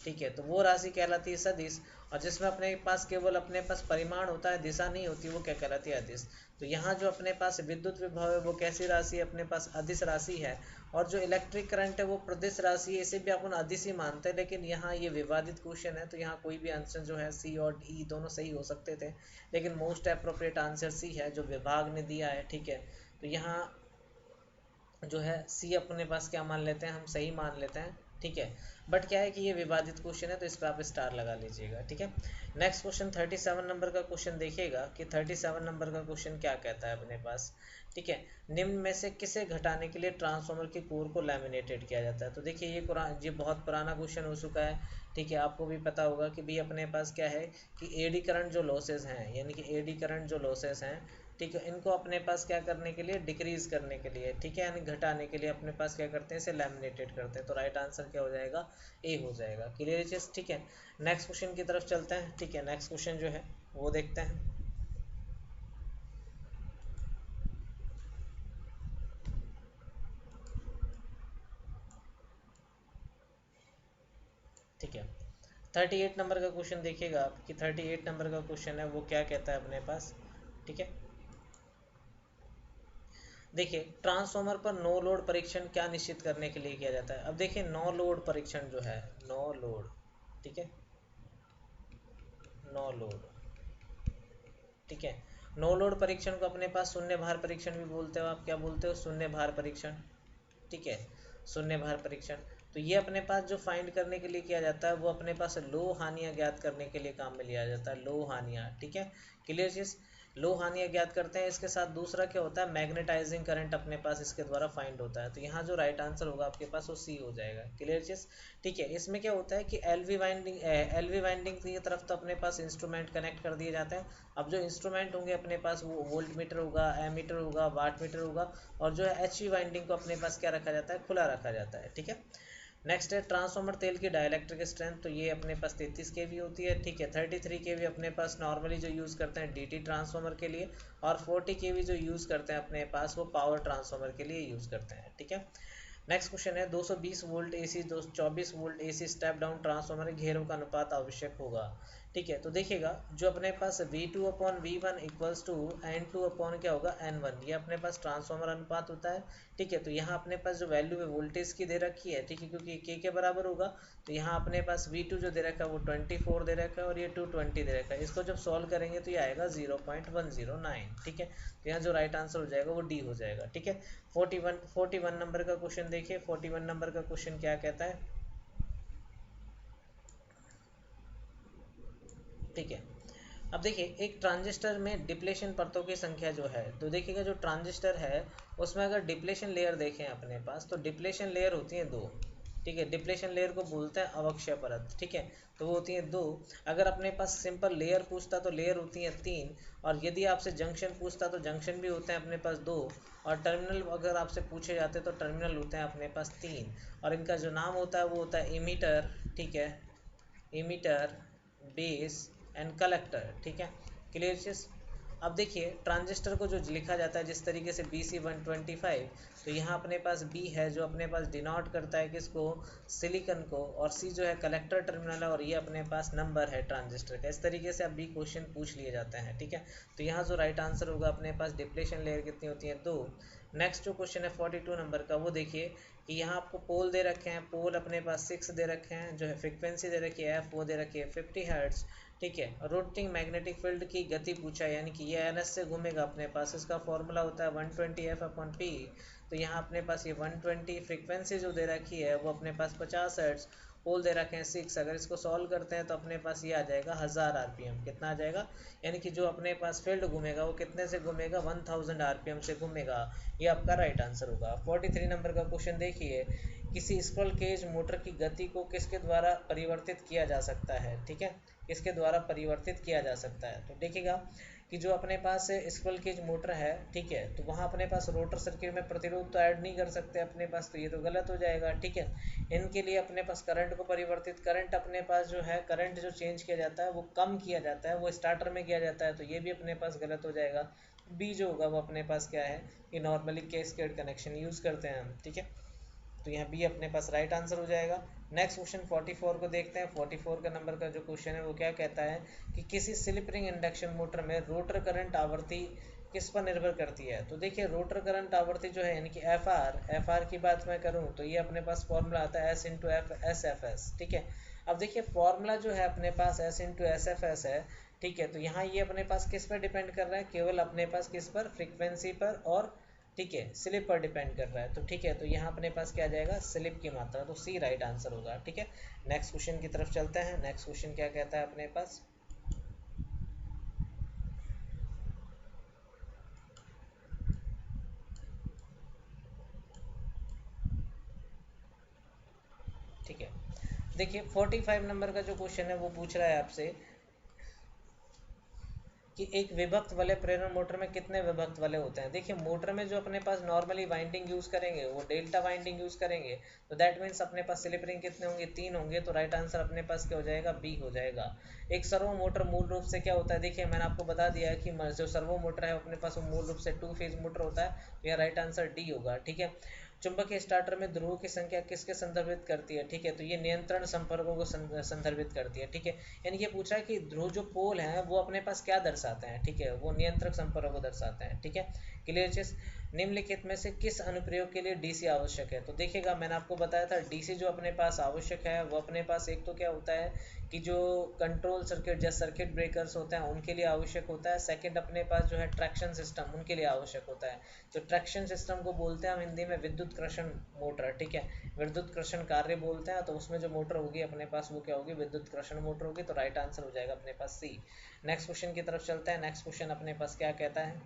ठीक है, तो वो राशि कहलाती है सदिश। और जिसमें अपने पास केवल अपने पास परिमाण होता है, दिशा नहीं होती, वो क्या कहलाती है, अदिश। तो यहाँ जो अपने पास विद्युत विभव है वो कैसी राशि है, अपने पास अदिश राशि है। और जो इलेक्ट्रिक करंट है वो प्रदिश राशि है, इसे भी अपन अदिश ही मानते हैं। लेकिन यहाँ ये विवादित क्वेश्चन है, तो यहाँ कोई भी आंसर जो है सी और ई दोनों सही हो सकते थे, लेकिन मोस्ट अप्रोप्रिएट आंसर सी है जो विभाग ने दिया है, ठीक है। तो यहाँ जो है सी अपने पास क्या मान लेते हैं, हम सही मान लेते हैं, ठीक है। बट क्या है कि ये विवादित क्वेश्चन है, तो इस पर आप स्टार लगा लीजिएगा, ठीक है। नेक्स्ट क्वेश्चन 37 नंबर का क्वेश्चन देखिएगा कि 37 नंबर का क्वेश्चन क्या कहता है अपने पास, ठीक है। निम्न में से किसे घटाने के लिए ट्रांसफार्मर के कोर को लैमिनेटेड किया जाता है। तो देखिए ये बहुत पुराना क्वेश्चन हो चुका है, ठीक है। आपको भी पता होगा कि भी अपने पास क्या है कि एडी करंट जो लॉसेज हैं, यानी कि एडी करंट जो लॉसेज हैं, ठीक है, इनको अपने पास क्या करने के लिए, डिक्रीज करने के लिए, ठीक है, यानी घटाने के लिए अपने पास क्या करते हैं, इसे लैमिनेटेड करते हैं। तो राइट आंसर क्या हो जाएगा, ए हो जाएगा। क्लियर चीज, ठीक है। नेक्स्ट क्वेश्चन की तरफ चलते हैं, ठीक है। नेक्स्ट क्वेश्चन जो है वो देखते हैं, ठीक है। 38 नंबर का क्वेश्चन देखिएगा आप कि 38 नंबर का क्वेश्चन है वो क्या कहता है अपने पास, ठीक है। देखिए ट्रांसफार्मर पर नो लोड परीक्षण क्या निश्चित करने के लिए किया जाता है। अब देखिए नो लोड परीक्षण जो है, नो लोड, ठीक है, नो लोड, ठीक है। नो लोड परीक्षण को अपने पास शून्य भार परीक्षण भी बोलते हो, आप क्या बोलते हो, शून्य भार परीक्षण, ठीक है, शून्य भार परीक्षण। तो ये अपने पास जो फाइंड करने के लिए किया जाता है वो अपने पास लो हानियां ज्ञात करने के लिए काम में लिया जाता है, लो हानियां, ठीक है। क्लियर चीज, लो हानियां ज्ञात करते हैं। इसके साथ दूसरा क्या होता है, मैग्नेटाइजिंग करंट अपने पास इसके द्वारा फाइंड होता है। तो यहाँ जो राइट आंसर होगा आपके पास वो सी हो जाएगा। क्लियर चीज, ठीक है। इसमें क्या होता है कि एलवी वाइंडिंग की तरफ तो अपने पास इंस्ट्रूमेंट कनेक्ट कर दिए जाते हैं। अब जो इंस्ट्रूमेंट होंगे अपने पास वो वोल्ट मीटर होगा, एमीटर होगा, वाट मीटर होगा, और जो है एचवी वाइंडिंग को अपने पास क्या रखा जाता है, खुला रखा जाता है, ठीक है। नेक्स्ट है ट्रांसफार्मर तेल की डाइलेक्ट्रिक स्ट्रेंथ, तो ये अपने पास 33 kV होती है, ठीक है। 33 kV अपने पास नॉर्मली जो यूज़ करते हैं डीटी ट्रांसफार्मर के लिए, और 40 kV जो यूज़ करते हैं अपने पास वो पावर ट्रांसफार्मर के लिए यूज़ करते हैं, ठीक है। नेक्स्ट क्वेश्चन है 220 volt AC 224 volt AC step down transformer घेरों का अनुपात आवश्यक होगा, ठीक है। तो देखिएगा जो अपने पास V2/V1 equals to N2 upon क्या होगा N1, ये अपने पास ट्रांसफार्मर अनुपात होता है, ठीक है। तो यहाँ अपने पास जो वैल्यू है वोल्टेज की दे रखी है, ठीक है, क्योंकि K के बराबर होगा। तो यहाँ अपने पास V2 जो दे रखा है वो 24 दे रखा है और ये 220 दे रखा है। इसको जब सॉल्व करेंगे तो ये आएगा 0.109, ठीक है। तो यहाँ जो राइट आंसर हो जाएगा वो डी हो जाएगा, ठीक है। 41 नंबर का क्वेश्चन देखिए, 41 नंबर का क्वेश्चन क्या कहता है, ठीक है। अब देखिए एक ट्रांजिस्टर में डिप्लेशन परतों की संख्या जो है, तो देखिएगा जो ट्रांजिस्टर है उसमें अगर डिप्लेशन लेयर देखें अपने पास, तो डिप्लेशन लेयर होती है दो, ठीक है। डिप्लेशन लेयर को बोलते हैं अवक्षय परत, ठीक है। तो वो होती है दो। अगर अपने पास सिंपल लेयर पूछता तो लेयर होती है तीन, और यदि आपसे जंक्शन पूछता तो जंक्शन भी होते हैं अपने पास दो, और टर्मिनल अगर आपसे पूछे जाते तो टर्मिनल होते हैं अपने पास तीन। और इनका जो नाम होता है वो होता है इमीटर, ठीक है, इमीटर, बेस एंड कलेक्टर, ठीक है। क्लियर चीज। अब देखिए ट्रांजिस्टर को जो लिखा जाता है जिस तरीके से BC125, तो यहाँ अपने पास बी है जो अपने पास डिनोट करता है किसको, सिलिकन को, और सी जो है कलेक्टर टर्मिनल है, और ये अपने पास नंबर है ट्रांजिस्टर का। इस तरीके से अब भी क्वेश्चन पूछ लिए जाते हैं, ठीक है। तो यहाँ जो राइट आंसर होगा अपने पास डिप्लेशन लेयर कितनी होती है, दो। नेक्स्ट जो क्वेश्चन है 42 नंबर का, वो देखिए कि यहाँ आपको पोल दे रखे हैं, पोल अपने पास 6 दे रखे हैं, जो है फ्रिक्वेंसी दे रखी है एफ, वो दे रखी है 50 हर्ट्ज, ठीक है। रोटेटिंग मैग्नेटिक फील्ड की गति पूछा है, यानी कि ये एनएस से घूमेगा अपने पास, इसका फॉर्मूला होता है 120 F/P। तो यहाँ अपने पास ये 120, फ्रीक्वेंसी जो दे रखी है वो अपने पास 50 हर्ट्ज, पोल दे रखे हैं 6। अगर इसको सॉल्व करते हैं तो अपने पास ये आ जाएगा 1000 RPM, कितना आ जाएगा, यानी कि जो अपने पास फील्ड घूमेगा वो कितने से घूमेगा, 1000 RPM से घूमेगा। ये आपका राइट आंसर होगा। 43 नंबर का क्वेश्चन देखिए, किसी स्क्विरल केज मोटर की गति को किसके द्वारा परिवर्तित किया जा सकता है, ठीक है, किसके द्वारा परिवर्तित किया जा सकता है। तो देखिएगा कि जो अपने पास स्क्विरल केज मोटर है, ठीक है, तो वहाँ अपने पास रोटर सर्किट में प्रतिरोध तो ऐड नहीं कर सकते अपने पास, तो ये तो गलत हो जाएगा, ठीक है। इनके लिए अपने पास करंट को परिवर्तित, करंट अपने पास जो है करंट जो चेंज किया जाता है वो कम किया जाता है, वो स्टार्टर में किया जाता है, तो ये भी अपने पास गलत हो जाएगा। बी जो होगा वो अपने पास क्या है कि नॉर्मली कैस्केड कनेक्शन यूज़ करते हैं हम, ठीक है, तो यहाँ बी अपने पास राइट आंसर हो जाएगा। नेक्स्ट क्वेश्चन 44 को देखते हैं। 44 का नंबर का जो क्वेश्चन है वो क्या कहता है कि किसी स्लिप रिंग इंडक्शन मोटर में रोटर करंट आवृत्ति किस पर निर्भर करती है। तो देखिए रोटर करंट आवृत्ति जो है यानी कि एफ आर की बात मैं करूँ तो ये अपने पास फॉर्मूला आता है S into F S F S, ठीक है। अब देखिए फॉर्मूला जो है अपने पास S into S F S है, ठीक है, तो यहाँ ये अपने पास किस पर डिपेंड कर रहा है, केवल अपने पास किस पर, फ्रीक्वेंसी पर और, ठीक है, स्लिप पर डिपेंड कर रहा है, तो ठीक है, तो यहाँ अपने पास क्या आ जाएगा, स्लिप की मात्रा, तो सी राइट आंसर होगा, ठीक है। नेक्स्ट क्वेश्चन की तरफ चलते हैं। नेक्स्ट क्वेश्चन क्या कहता है अपने पास, ठीक है, देखिए 45 नंबर का जो क्वेश्चन है वो पूछ रहा है आपसे कि एक विभक्त वाले प्रेरण मोटर में कितने विभक्त वाले होते हैं। देखिए मोटर में जो अपने पास नॉर्मली वाइंडिंग यूज़ करेंगे वो डेल्टा वाइंडिंग यूज़ करेंगे, तो दैट मीन्स अपने पास स्लिप रिंग कितने होंगे, 3 होंगे, तो राइट आंसर अपने पास क्या हो जाएगा, बी हो जाएगा। एक सर्वो मोटर मूल रूप से क्या होता है, देखिए मैंने आपको बता दिया है कि जो सर्वो मोटर है अपने पास वो मूल रूप से 2 फेज मोटर होता है, तो यह राइट आंसर डी होगा, ठीक है। चुंबकीय स्टार्टर में ध्रुवों की संख्या किसके संदर्भित करती है, ठीक है, तो ये नियंत्रण संपर्कों को संदर्भित करती है, ठीक है। यानी ये पूछ रहा है कि ध्रुव जो पोल हैं वो अपने पास क्या दर्शाते हैं, ठीक है, वो नियंत्रक संपर्कों को दर्शाते हैं, ठीक है। क्लियर चीज, निम्नलिखित में से किस अनुप्रयोग के लिए डीसी आवश्यक है। तो देखिएगा मैंने आपको बताया था डीसी जो अपने पास आवश्यक है वो अपने पास एक तो क्या होता है कि जो कंट्रोल सर्किट जैसे सर्किट ब्रेकर्स होते हैं उनके लिए आवश्यक होता है। सेकंड अपने पास जो है ट्रैक्शन सिस्टम उनके लिए आवश्यक होता है। तो ट्रैक्शन सिस्टम को बोलते हैं हम हिंदी में विद्युत कृषण मोटर, ठीक है, विद्युत कृषण कार्य बोलते हैं। तो उसमें जो मोटर होगी अपने पास वो क्या होगी, विद्युत कृषण मोटर होगी, तो राइट आंसर हो जाएगा अपने पास सी। नेक्स्ट क्वेश्चन की तरफ चलते हैं। नेक्स्ट क्वेश्चन अपने पास क्या कहता है,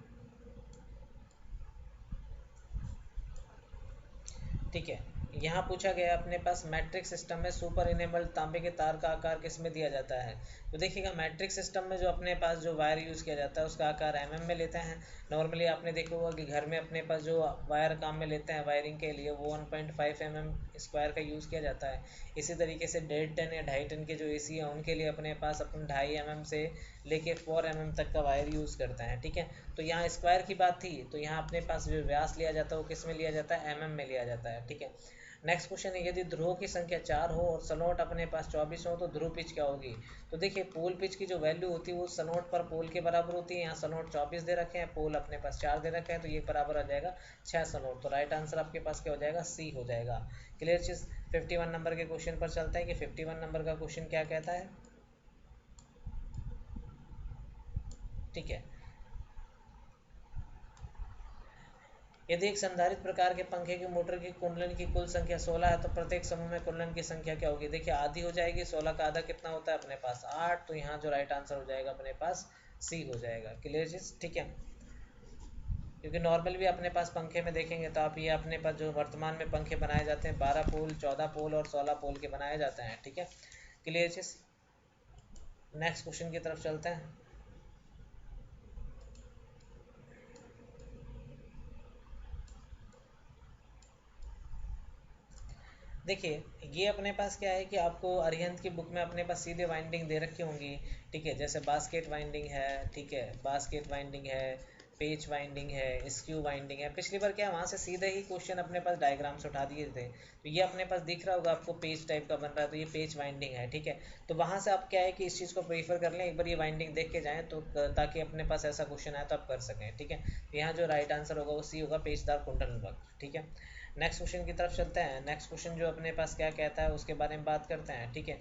ठीक है, यहाँ पूछा गया अपने पास मैट्रिक सिस्टम में सुपर इनेबल्ड तांबे के तार का आकार किस में दिया जाता है। तो देखिएगा मैट्रिक सिस्टम में जो अपने पास जो वायर यूज़ किया जाता है उसका आकार mm में लेते हैं। नॉर्मली आपने देखा होगा कि घर में अपने पास जो वायर काम में लेते हैं वायरिंग के लिए वो 1.5 mm स्क्वायर का यूज़ किया जाता है। इसी तरीके से 1.5 टन या 2.5 टन के जो AC है उनके लिए अपने पास अपन 2.5 mm से लेके 4 mm तक का वायर यूज़ करते हैं, ठीक है। तो यहाँ स्क्वायर की बात थी तो यहाँ अपने पास जो व्यास लिया जाता है वो किस में लिया जाता है, mm में लिया जाता है, ठीक है। नेक्स्ट क्वेश्चन है, यदि ध्रुव की संख्या 4 हो और सलोट अपने पास 24 हो तो ध्रुव पिच क्या होगी। तो देखिए पोल पिच की जो वैल्यू होती है वो सलोट पर पोल के बराबर होती है। यहाँ सलोट 24 दे रखे हैं, पोल अपने पास 4 दे रखे हैं, तो ये बराबर आ जाएगा 6 सलोट, तो राइट आंसर आपके पास क्या हो जाएगा, सी हो जाएगा। क्लियर चीज। 51 नंबर के क्वेश्चन पर चलते हैं कि 51 नंबर का क्वेश्चन क्या कहता है, ठीक है, यदि एक संधारित प्रकार के पंखे की मोटर की कुंडलन की कुल संख्या 16 है तो प्रत्येक समूह में कुंडलन की संख्या क्या होगी। देखिए आधी हो जाएगी, 16 का आधा कितना होता है अपने पास 8, तो यहाँ जो राइट आंसर हो जाएगा अपने पास सी हो जाएगा। क्लियर चीज, ठीक है, क्योंकि नॉर्मल भी अपने पास पंखे में देखेंगे तो आप ये अपने पास जो वर्तमान में पंखे बनाए जाते हैं 12 पोल 14 पोल और 16 पोल के बनाए जाते हैं, ठीक है। क्लियर चीज। नेक्स्ट क्वेश्चन की तरफ चलते हैं। देखिए ये अपने पास क्या है कि आपको अरिहंत की बुक में अपने पास सीधे वाइंडिंग दे रखी होंगी, ठीक है, जैसे बास्केट वाइंडिंग है, ठीक है, बास्केट वाइंडिंग है, पेच वाइंडिंग है, स्क्यू वाइंडिंग है। पिछली बार क्या वहाँ से सीधे ही क्वेश्चन अपने पास डायग्राम से उठा दिए थे, तो ये अपने पास दिख रहा होगा आपको पेच टाइप का बन रहा है, तो ये पेच वाइंडिंग है, ठीक है। तो वहाँ से आप क्या है कि इस चीज़ को प्रीफर कर लें, एक बार ये वाइंडिंग देख के जाएँ तो ताकि अपने पास ऐसा क्वेश्चन आए तो आप कर सकें, ठीक है। तो यहाँ जो राइट आंसर होगा वो सी होगा, पेचदार कुंडल वक्त, ठीक है। नेक्स्ट क्वेश्चन की तरफ चलते हैं। नेक्स्ट क्वेश्चन जो अपने पास क्या कहता है उसके बारे में बात करते हैं, ठीक है।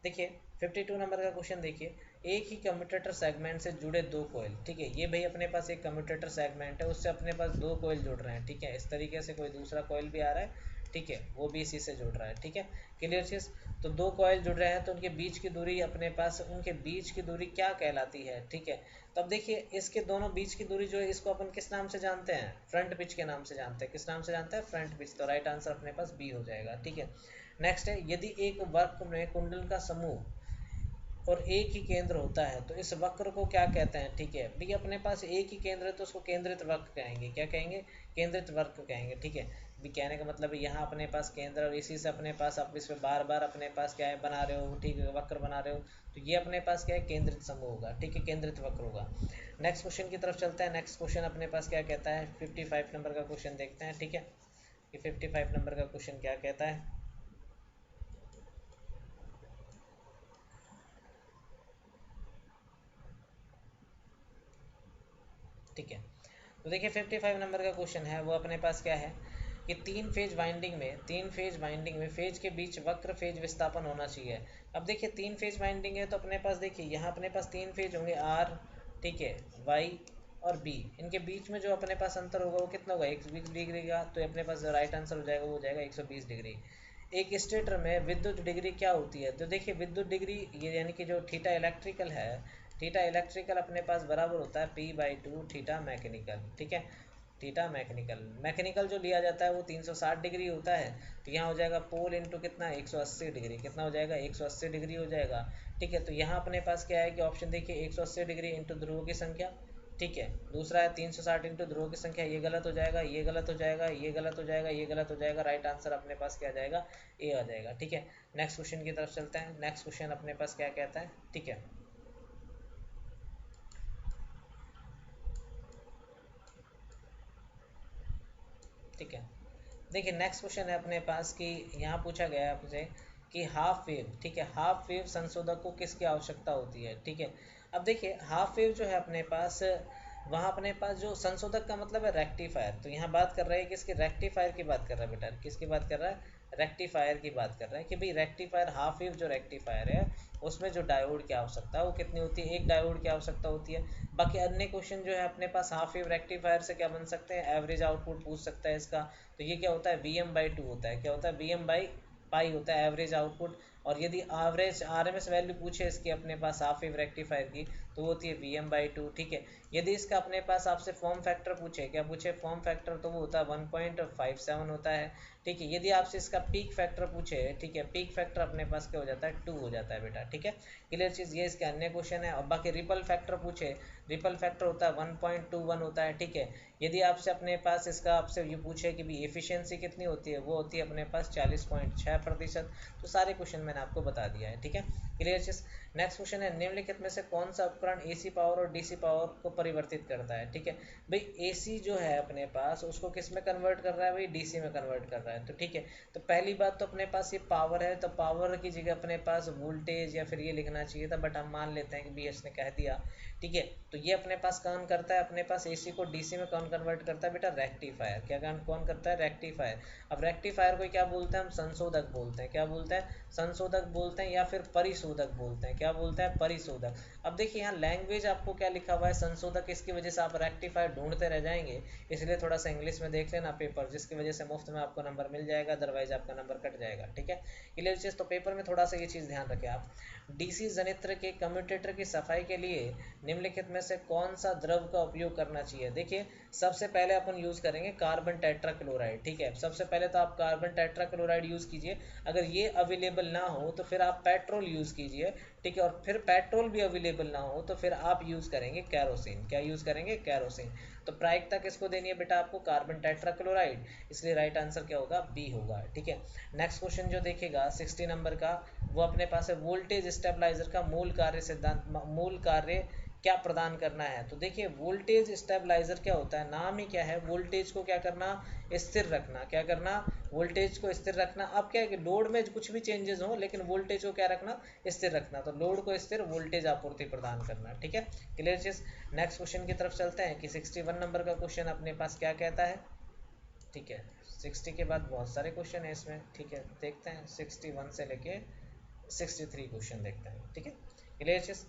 देखिए 52 नंबर का क्वेश्चन देखिए, एक ही कम्यूटेटर सेगमेंट से जुड़े 2 कॉइल, ठीक है, ये भाई अपने पास एक कम्यूटेटर सेगमेंट है उससे अपने पास 2 कॉइल जुड़ रहे हैं, ठीक है। इस तरीके से कोई दूसरा कॉइल भी आ रहा है, ठीक है, वो भी इसी से जुड़ रहा है, ठीक है। क्लियर चीज। तो 2 कॉइल जुड़ रहे हैं तो उनके बीच की दूरी अपने पास, उनके बीच की दूरी क्या कहलाती है, ठीक है। तो अब देखिए इसके दोनों बीच की दूरी जो है इसको अपन किस नाम से जानते हैं, फ्रंट पिच के नाम से जानते हैं। किस नाम से जानते हैं, फ्रंट पिच, तो राइट आंसर अपने पास बी हो जाएगा, ठीक है। नेक्स्ट है, यदि एक वर्क में कुंडल का समूह और एक ही केंद्र होता है तो इस वक्र को क्या कहते हैं, ठीक है भाई अपने पास एक ही केंद्र है तो उसको केंद्रित वक्र कहेंगे, क्या कहेंगे, केंद्रित वक्र कहेंगे, ठीक है भी कहने का मतलब है यहाँ अपने पास केंद्र और इसी से अपने पास आप इस पे बार बार अपने पास क्या है बना रहे हो, ठीक है वक्र बना रहे हो, तो ये अपने पास क्या है केंद्रित समूह होगा, ठीक है केंद्रित वक्र होगा। नेक्स्ट क्वेश्चन की तरफ चलते हैं। नेक्स्ट क्वेश्चन अपने पास क्या कहता है, 55 नंबर का क्वेश्चन देखते हैं, ठीक है कि 55 नंबर का क्वेश्चन क्या कहता है। ठीक है तो देखिए 55 नंबर का क्वेश्चन है वो अपने पास क्या है कि तीन फेज वाइंडिंग में फेज के बीच वक्र फेज विस्थापन होना चाहिए। अब देखिए तीन फेज वाइंडिंग है तो अपने पास देखिए यहाँ अपने पास तीन फेज होंगे आर, ठीक है वाई और बी, इनके बीच में जो अपने पास अंतर होगा वो कितना होगा 120 डिग्री का, तो अपने पास राइट आंसर हो जाएगा वो हो जाएगा 120 डिग्री। एक स्टेटर में विद्युत डिग्री क्या होती है, तो देखिए विद्युत डिग्री ये यानी कि जो थीटा इलेक्ट्रिकल है, थीटा इलेक्ट्रिकल अपने पास बराबर होता है P/2 थीटा मैकेनिकल, ठीक है थीटा मैकेनिकल जो लिया जाता है वो 360 डिग्री होता है, तो यहाँ हो जाएगा पोल इंटू कितना 180 डिग्री, कितना हो जाएगा 180 डिग्री हो जाएगा, ठीक है तो यहाँ अपने पास क्या है कि ऑप्शन देखिए 180 डिग्री इंटू ध्रुवों की संख्या, ठीक है दूसरा है 360 इंटू ध्रुवों की संख्या, ये गलत हो जाएगा, ये गलत हो जाएगा, ये गलत हो जाएगा, ये गलत हो जाएगा, राइट आंसर अपने पास क्या आ जाएगा ए आ जाएगा, ठीक है। नेक्स्ट क्वेश्चन की तरफ चलते हैं। नेक्स्ट क्वेश्चन अपने पास क्या कहता है, ठीक है ठीक है देखिए नेक्स्ट क्वेश्चन है अपने पास कि यहाँ पूछा गया है आपसे कि हाफ वेव, ठीक है हाफ वेव संशोधक को किसकी आवश्यकता होती है, ठीक है। अब देखिए हाफ वेव जो है अपने पास वहाँ अपने पास जो संशोधक का मतलब है रेक्टिफायर, तो यहाँ बात कर रहा है किसके, रेक्टिफायर की बात कर रहा है बेटा, किसकी बात कर रहा है, रेक्टिफायर की बात कर रहा है कि भाई रेक्टिफायर हाफ वेव जो रेक्टिफायर है उसमें जो डायोड की आवश्यकता है वो कितनी होती है, एक डायोड की आवश्यकता होती है। बाकी अन्य क्वेश्चन जो है अपने पास हाफ वेव रेक्टिफायर से क्या बन सकते हैं, एवरेज आउटपुट पूछ सकता है इसका, तो ये क्या होता है Vm/2 होता है, क्या होता है Vm/पाई होता है एवरेज आउटपुट। और यदि एवरेज RMS वैल्यू पूछे इसकी अपने पास हाफ वेव रेक्टिफायर की तो वो होती है Vm/2, ठीक है। यदि इसका अपने पास आपसे फॉर्म फैक्टर पूछे, क्या पूछे फॉर्म फैक्टर, तो वो होता है 1.57 होता है, ठीक है। यदि आपसे इसका पीक फैक्टर पूछे, ठीक है पीक फैक्टर अपने पास क्या हो जाता है 2 हो जाता है बेटा, ठीक है क्लियर चीज़, ये इसके अन्य क्वेश्चन है। और बाकी रिपल फैक्टर पूछे, रिपल फैक्टर होता है 1.21 होता है, ठीक है। यदि आपसे अपने पास इसका आपसे ये पूछे कि भी एफिशिएंसी कितनी होती है, वो होती है अपने पास 40.6%। तो सारे क्वेश्चन मैंने आपको बता दिया है, ठीक है क्लियर चीज़। नेक्स्ट क्वेश्चन है निम्नलिखित में से कौन सा उपकरण AC पावर और DC पावर को परिवर्तित करता है, ठीक है भाई AC जो है अपने पास उसको किस में कन्वर्ट कर रहा है, भाई DC में कन्वर्ट कर रहा है, तो ठीक है। तो पहली बात तो अपने पास ये पावर है, तो पावर की जगह अपने पास वोल्टेज या फिर ये लिखना चाहिए था, बट हम मान लेते हैं कि BS ने कह दिया, ठीक है। तो ये अपने पास कौन करता है, अपने पास AC को DC में कौन कन्वर्ट करता है बेटा, रेक्टिफायर, क्या कौन करता है, रेक्टिफायर। अब रेक्टिफायर को क्या बोलते हैं हम, संशोधक बोलते हैं, क्या बोलते हैं, संशोधक बोलते हैं या फिर परिशोधक बोलते हैं, क्या बोलते हैं, परिशोधक। अब देखिए यहाँ लैंग्वेज आपको क्या लिखा हुआ है, संशोधक, इसकी वजह से आप रेक्टिफायर ढूंढते रह जाएंगे, इसलिए थोड़ा सा इंग्लिश में देख लेना पेपर, जिसकी वजह से मुफ्त में आपको नंबर मिल जाएगा, अदरवाइज आपका नंबर कट जाएगा, ठीक है क्लियर चीज़। तो पेपर में थोड़ा सा ये चीज़ ध्यान रखें आप। DC जनित्र के कम्यूटेटर की सफाई के लिए निम्नलिखित में से कौन सा द्रव का उपयोग करना चाहिए, देखिए सबसे पहले अपन यूज़ करेंगे कार्बन टेट्राक्लोराइड, ठीक है सबसे पहले तो आप कार्बन टेट्राक्लोराइड यूज़ कीजिए, अगर ये अवेलेबल ना हो तो फिर आप पेट्रोल यूज़ कीजिए, ठीक है। और फिर पेट्रोल भी अवेलेबल ना हो तो फिर आप यूज़ करेंगे कैरोसिन, क्या यूज़ करेंगे, कैरोसिन। तो प्रायिकता किसको देनी है बेटा, आपको कार्बन टेट्राक्लोराइड, इसलिए राइट आंसर क्या होगा, बी होगा, ठीक है। नेक्स्ट क्वेश्चन जो देखेगा 60 नंबर का, वो अपने पास है वोल्टेज स्टेबलाइजर का मूल कार्य सिद्धांत, मूल कार्य क्या प्रदान करना है। तो देखिए वोल्टेज स्टेबलाइजर क्या होता है, नाम ही क्या है, वोल्टेज को क्या करना, स्थिर रखना, क्या करना, वोल्टेज को स्थिर रखना। अब क्या है कि लोड में कुछ भी चेंजेस हो लेकिन वोल्टेज को क्या रखना, स्थिर रखना, तो लोड को स्थिर, वोल्टेज आपूर्ति प्रदान करना, ठीक है क्लियर चीज। नेक्स्ट क्वेश्चन की तरफ चलते हैं कि 61 नंबर का क्वेश्चन अपने पास क्या कहता है, ठीक है 60 के बाद बहुत सारे क्वेश्चन है इसमें, ठीक है देखते हैं 61 से लेके 63 क्वेश्चन देखते हैं, ठीक है क्लियर चीज।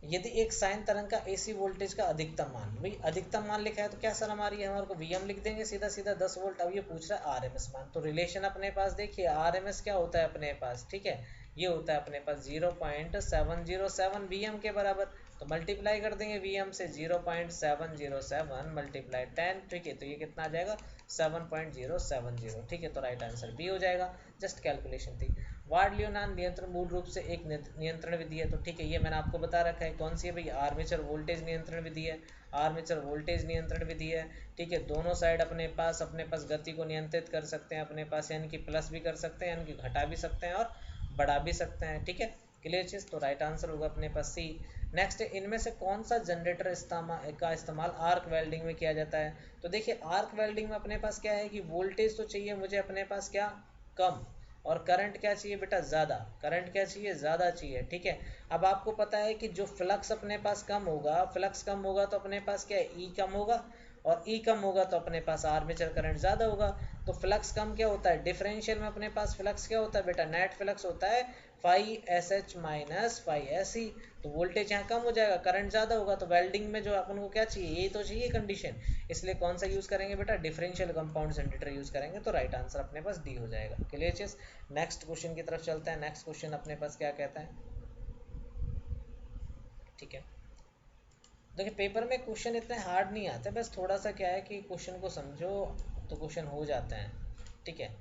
यदि एक साइन तरंग का AC वोल्टेज का अधिकतम मान, भाई अधिकतम मान लिखा है तो क्या सर हमारी हमारे को VM लिख देंगे सीधा सीधा 10 वोल्ट। अब ये पूछ रहा है RMS मान, तो रिलेशन अपने पास देखिए RMS क्या होता है अपने पास, ठीक है ये होता है अपने पास 0.707 VM के बराबर, तो मल्टीप्लाई कर देंगे VM से 0.707 मल्टीप्लाई 10, ठीक है तो ये कितना आ जाएगा 7.070, ठीक है तो राइट आंसर बी हो जाएगा, जस्ट कैलकुलेशन थी। वार्ड लियोनार्ड नियंत्रण मूल रूप से एक नियंत्रण विधि है, तो ठीक है, ये मैंने आपको बता रखा है। कौन सी है भाई? आर्मेचर वोल्टेज नियंत्रण विधि है। आर्मेचर वोल्टेज नियंत्रण विधि है, ठीक है। दोनों साइड अपने पास गति को नियंत्रित कर सकते हैं अपने पास, यानी कि प्लस भी कर सकते हैं, यानी कि घटा भी सकते हैं और बढ़ा भी सकते हैं, ठीक है। क्लियर चीज़? तो राइट आंसर होगा अपने पास सी। नेक्स्ट, इनमें से कौन सा जनरेटर का इस्तेमाल आर्क वेल्डिंग में किया जाता है? तो देखिए, आर्क वेल्डिंग में अपने पास क्या है कि वोल्टेज तो चाहिए मुझे अपने पास क्या, कम, और करंट क्या चाहिए बेटा, ज़्यादा। करंट क्या चाहिए, ज़्यादा चाहिए, ठीक है। अब आपको पता है कि जो फ्लक्स अपने पास कम होगा, फ्लक्स कम होगा तो अपने पास क्या है, ई कम होगा, और ई कम होगा तो अपने पास आर्मेचर करंट ज़्यादा होगा। तो फ्लक्स कम क्या होता है, डिफरेंशियल में अपने पास फ्लक्स क्या होता है बेटा, नेट फ्लक्स होता है phi S H minus phi S E. तो वोल्टेज यहाँ कम हो जाएगा, करंट ज़्यादा होगा, तो वेल्डिंग में जो अपन को क्या चाहिए, ये तो चाहिए कंडीशन, इसलिए कौन सा यूज़ करेंगे बेटा, डिफरेंशियल कंपाउंड जनरेटर यूज़ करेंगे। तो राइट आंसर अपने पास डी हो जाएगा। क्लियर चीज़? नेक्स्ट क्वेश्चन की तरफ चलते हैं। नेक्स्ट क्वेश्चन अपने पास क्या कहता है, ठीक है। देखिए, पेपर में क्वेश्चन इतने हार्ड नहीं आते, बस थोड़ा सा क्या है कि क्वेश्चन को समझो तो क्वेश्चन हो जाते हैं, ठीक है।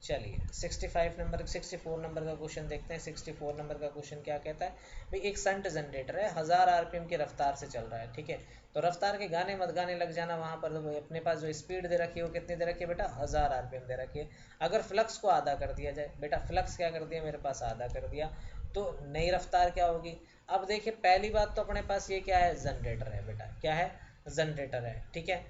चलिए 64 नंबर का क्वेश्चन देखते हैं। 64 नंबर का क्वेश्चन क्या कहता है भाई, एक संट जनरेटर है, 1000 आरपीएम की रफ्तार से चल रहा है, ठीक है। तो रफ्तार के गाने मत गाने लग जाना, वहाँ पर तो अपने पास जो स्पीड दे रखी है वो कितनी दे रखी है बेटा, 1000 आरपीएम दे रखी है। अगर फ्लक्स को आधा कर दिया जाए बेटा, फ्लक्स क्या कर दिया मेरे पास, आधा कर दिया, तो नई रफ्तार क्या होगी। अब देखिए, पहली बात तो अपने पास ये क्या है, जनरेटर है बेटा, क्या है, जनरेटर है, ठीक है।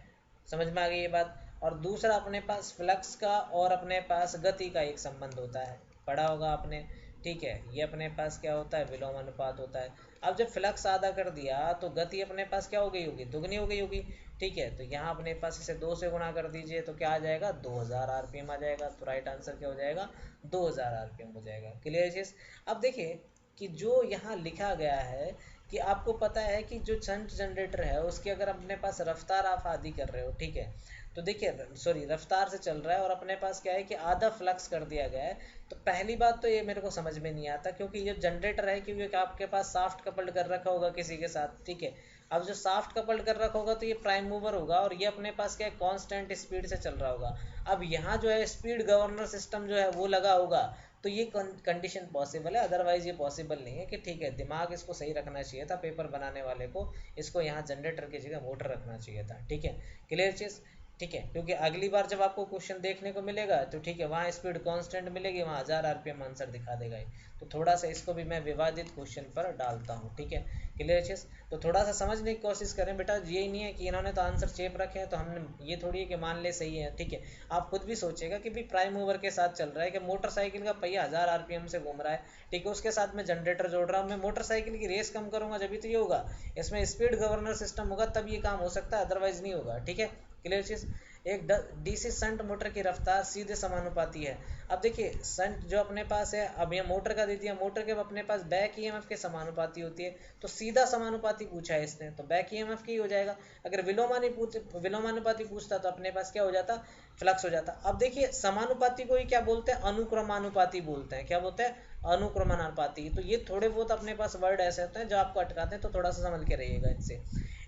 समझ में आ गई ये बात। और दूसरा, अपने पास फ्लक्स का और अपने पास गति का एक संबंध होता है, पढ़ा होगा आपने, ठीक है। ये अपने पास क्या होता है, विलोम अनुपात होता है। अब जब फ्लक्स आधा कर दिया तो गति अपने पास क्या हो गई होगी, दुगनी हो गई होगी, ठीक है। तो यहाँ अपने पास इसे 2 से गुणा कर दीजिए तो क्या आ जाएगा, 2000 आरपीएम आ जाएगा। तो राइट आंसर क्या हो जाएगा, 2000 आरपीएम हो जाएगा। क्लियर चीज? अब देखिए कि जो यहाँ लिखा गया है कि आपको पता है कि जो शंट जनरेटर है उसकी अगर अपने पास रफ्तार आप आधी कर रहे हो, ठीक है, तो देखिए सॉरी रफ्तार से चल रहा है और अपने पास क्या है कि आधा फ्लक्स कर दिया गया है। तो पहली बात तो ये मेरे को समझ में नहीं आता, क्योंकि ये जनरेटर है, क्योंकि आपके पास साफ्ट कपल्ड कर रखा होगा किसी के साथ, ठीक है। अब जो साफ्ट कपल्ड कर रखा होगा तो ये प्राइम मूवर होगा और ये अपने पास क्या है, कांस्टेंट स्पीड से चल रहा होगा। अब यहाँ जो है स्पीड गवर्नर सिस्टम जो है वो लगा होगा, तो ये कंडीशन पॉसिबल है, अदरवाइज ये पॉसिबल नहीं है। कि ठीक है, दिमाग इसको सही रखना चाहिए था पेपर बनाने वाले को, इसको यहाँ जनरेटर की जगह मोटर रखना चाहिए था, ठीक है। क्लियर चीज? ठीक है, क्योंकि अगली बार जब आपको क्वेश्चन देखने को मिलेगा तो ठीक है, वहाँ स्पीड कांस्टेंट मिलेगी, वहाँ 1000 आरपीएम आंसर दिखा देगा। तो थोड़ा सा इसको भी मैं विवादित क्वेश्चन पर डालता हूँ, ठीक है। क्लियर चीज? तो थोड़ा सा समझने की कोशिश करें बेटा, यही नहीं है कि इन्होंने तो आंसर चेप रखे हैं तो हमने ये थोड़ी है कि मान ले सही है, ठीक है। आप खुद भी सोचेगा कि भाई प्राइम मूवर के साथ चल रहा है, कि मोटरसाइकिल का पहिया 1000 आरपीएम से घूम रहा है, ठीक है, उसके साथ में जनरेटर जोड़ रहा हूँ, मैं मोटरसाइकिल की रेस कम करूंगा जब तो ये होगा, इसमें स्पीड गवर्नर सिस्टम होगा तब ये काम हो सकता है, अदरवाइज नहीं होगा, ठीक है। क्लियर चीज? एक डीसी शंट मोटर की रफ्तार सीधे समानुपाती है। अब देखिए, शंट जो अपने पास है, अब ये मोटर का दे दिया, मोटर के अपने पास बैक ईएमएफ के समानुपाती होती है, तो सीधा समानुपाती पूछा है इसने, तो बैक ईएमएफ की हो जाएगा। अगर विलोमानुपाती पूछता तो अपने पास क्या हो जाता, फ्लक्स हो जाता। अब देखिए, समानुपाती को ही क्या बोलते हैं, अनुक्रमानुपाती बोलते हैं। क्या बोलते हैं, अनुक्रमानुपाती। तो ये थोड़े बहुत अपने पास वर्ड ऐसे होते हैं जो आपको अटकाते हैं, तो थोड़ा सा समझ के रहिएगा इनसे।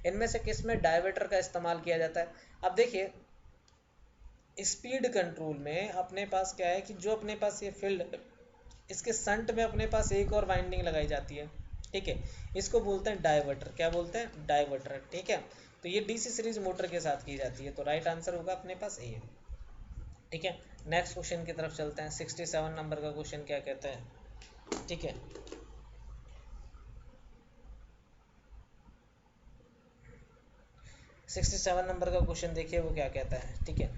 इनमें से किस में डायवर्टर का इस्तेमाल किया जाता है? अब देखिए, स्पीड कंट्रोल में अपने पास क्या है कि जो अपने पास ये फील्ड, इसके संट में अपने पास एक और वाइंडिंग लगाई जाती है, ठीक है, इसको बोलते हैं डाइवर्टर। क्या बोलते हैं, डाइवर्टर, ठीक है। तो ये डीसी सीरीज मोटर के साथ की जाती है, तो राइट आंसर होगा अपने पास ए, ठीक है। नेक्स्ट क्वेश्चन की तरफ चलते हैं। 67 नंबर का क्वेश्चन क्या कहता है, ठीक है। सिक्सटी सेवन नंबर का क्वेश्चन देखिए वो क्या कहता है, ठीक है।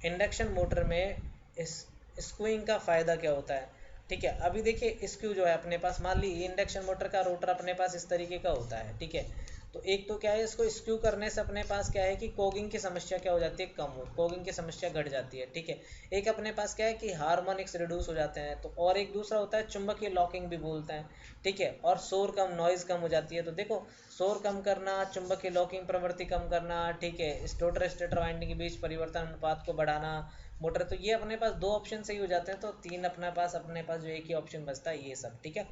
इंडक्शन मोटर में इस स्क्रूइंग का फ़ायदा क्या होता है, ठीक है। अभी देखिए, स्क्रू जो है अपने पास, मान ली इंडक्शन मोटर का रोटर अपने पास इस तरीके का होता है, ठीक है। तो एक तो क्या है, इसको स्क्रू करने से अपने पास क्या है कि कोगिंग की समस्या क्या हो जाती है, कम हो, कोगिंग की समस्या घट जाती है, ठीक है। एक अपने पास क्या है कि हार्मोनिक्स रिड्यूस हो जाते हैं, तो और एक दूसरा होता है चुंबकीय लॉकिंग भी बोलते हैं, ठीक है। और शोर कम, नॉइज़ कम हो जाती है। तो देखो, शोर कम करना, चुंबकीय लॉकिंग प्रवृत्ति कम करना, ठीक है, स्टेटर स्टेटर वाइंडिंग के बीच परिवर्तन अनुपात को बढ़ाना मोटर, तो ये अपने पास दो ऑप्शन से ही हो जाते हैं, तो तीन अपने पास जो एक ही ऑप्शन बचता है, ये सब, ठीक है।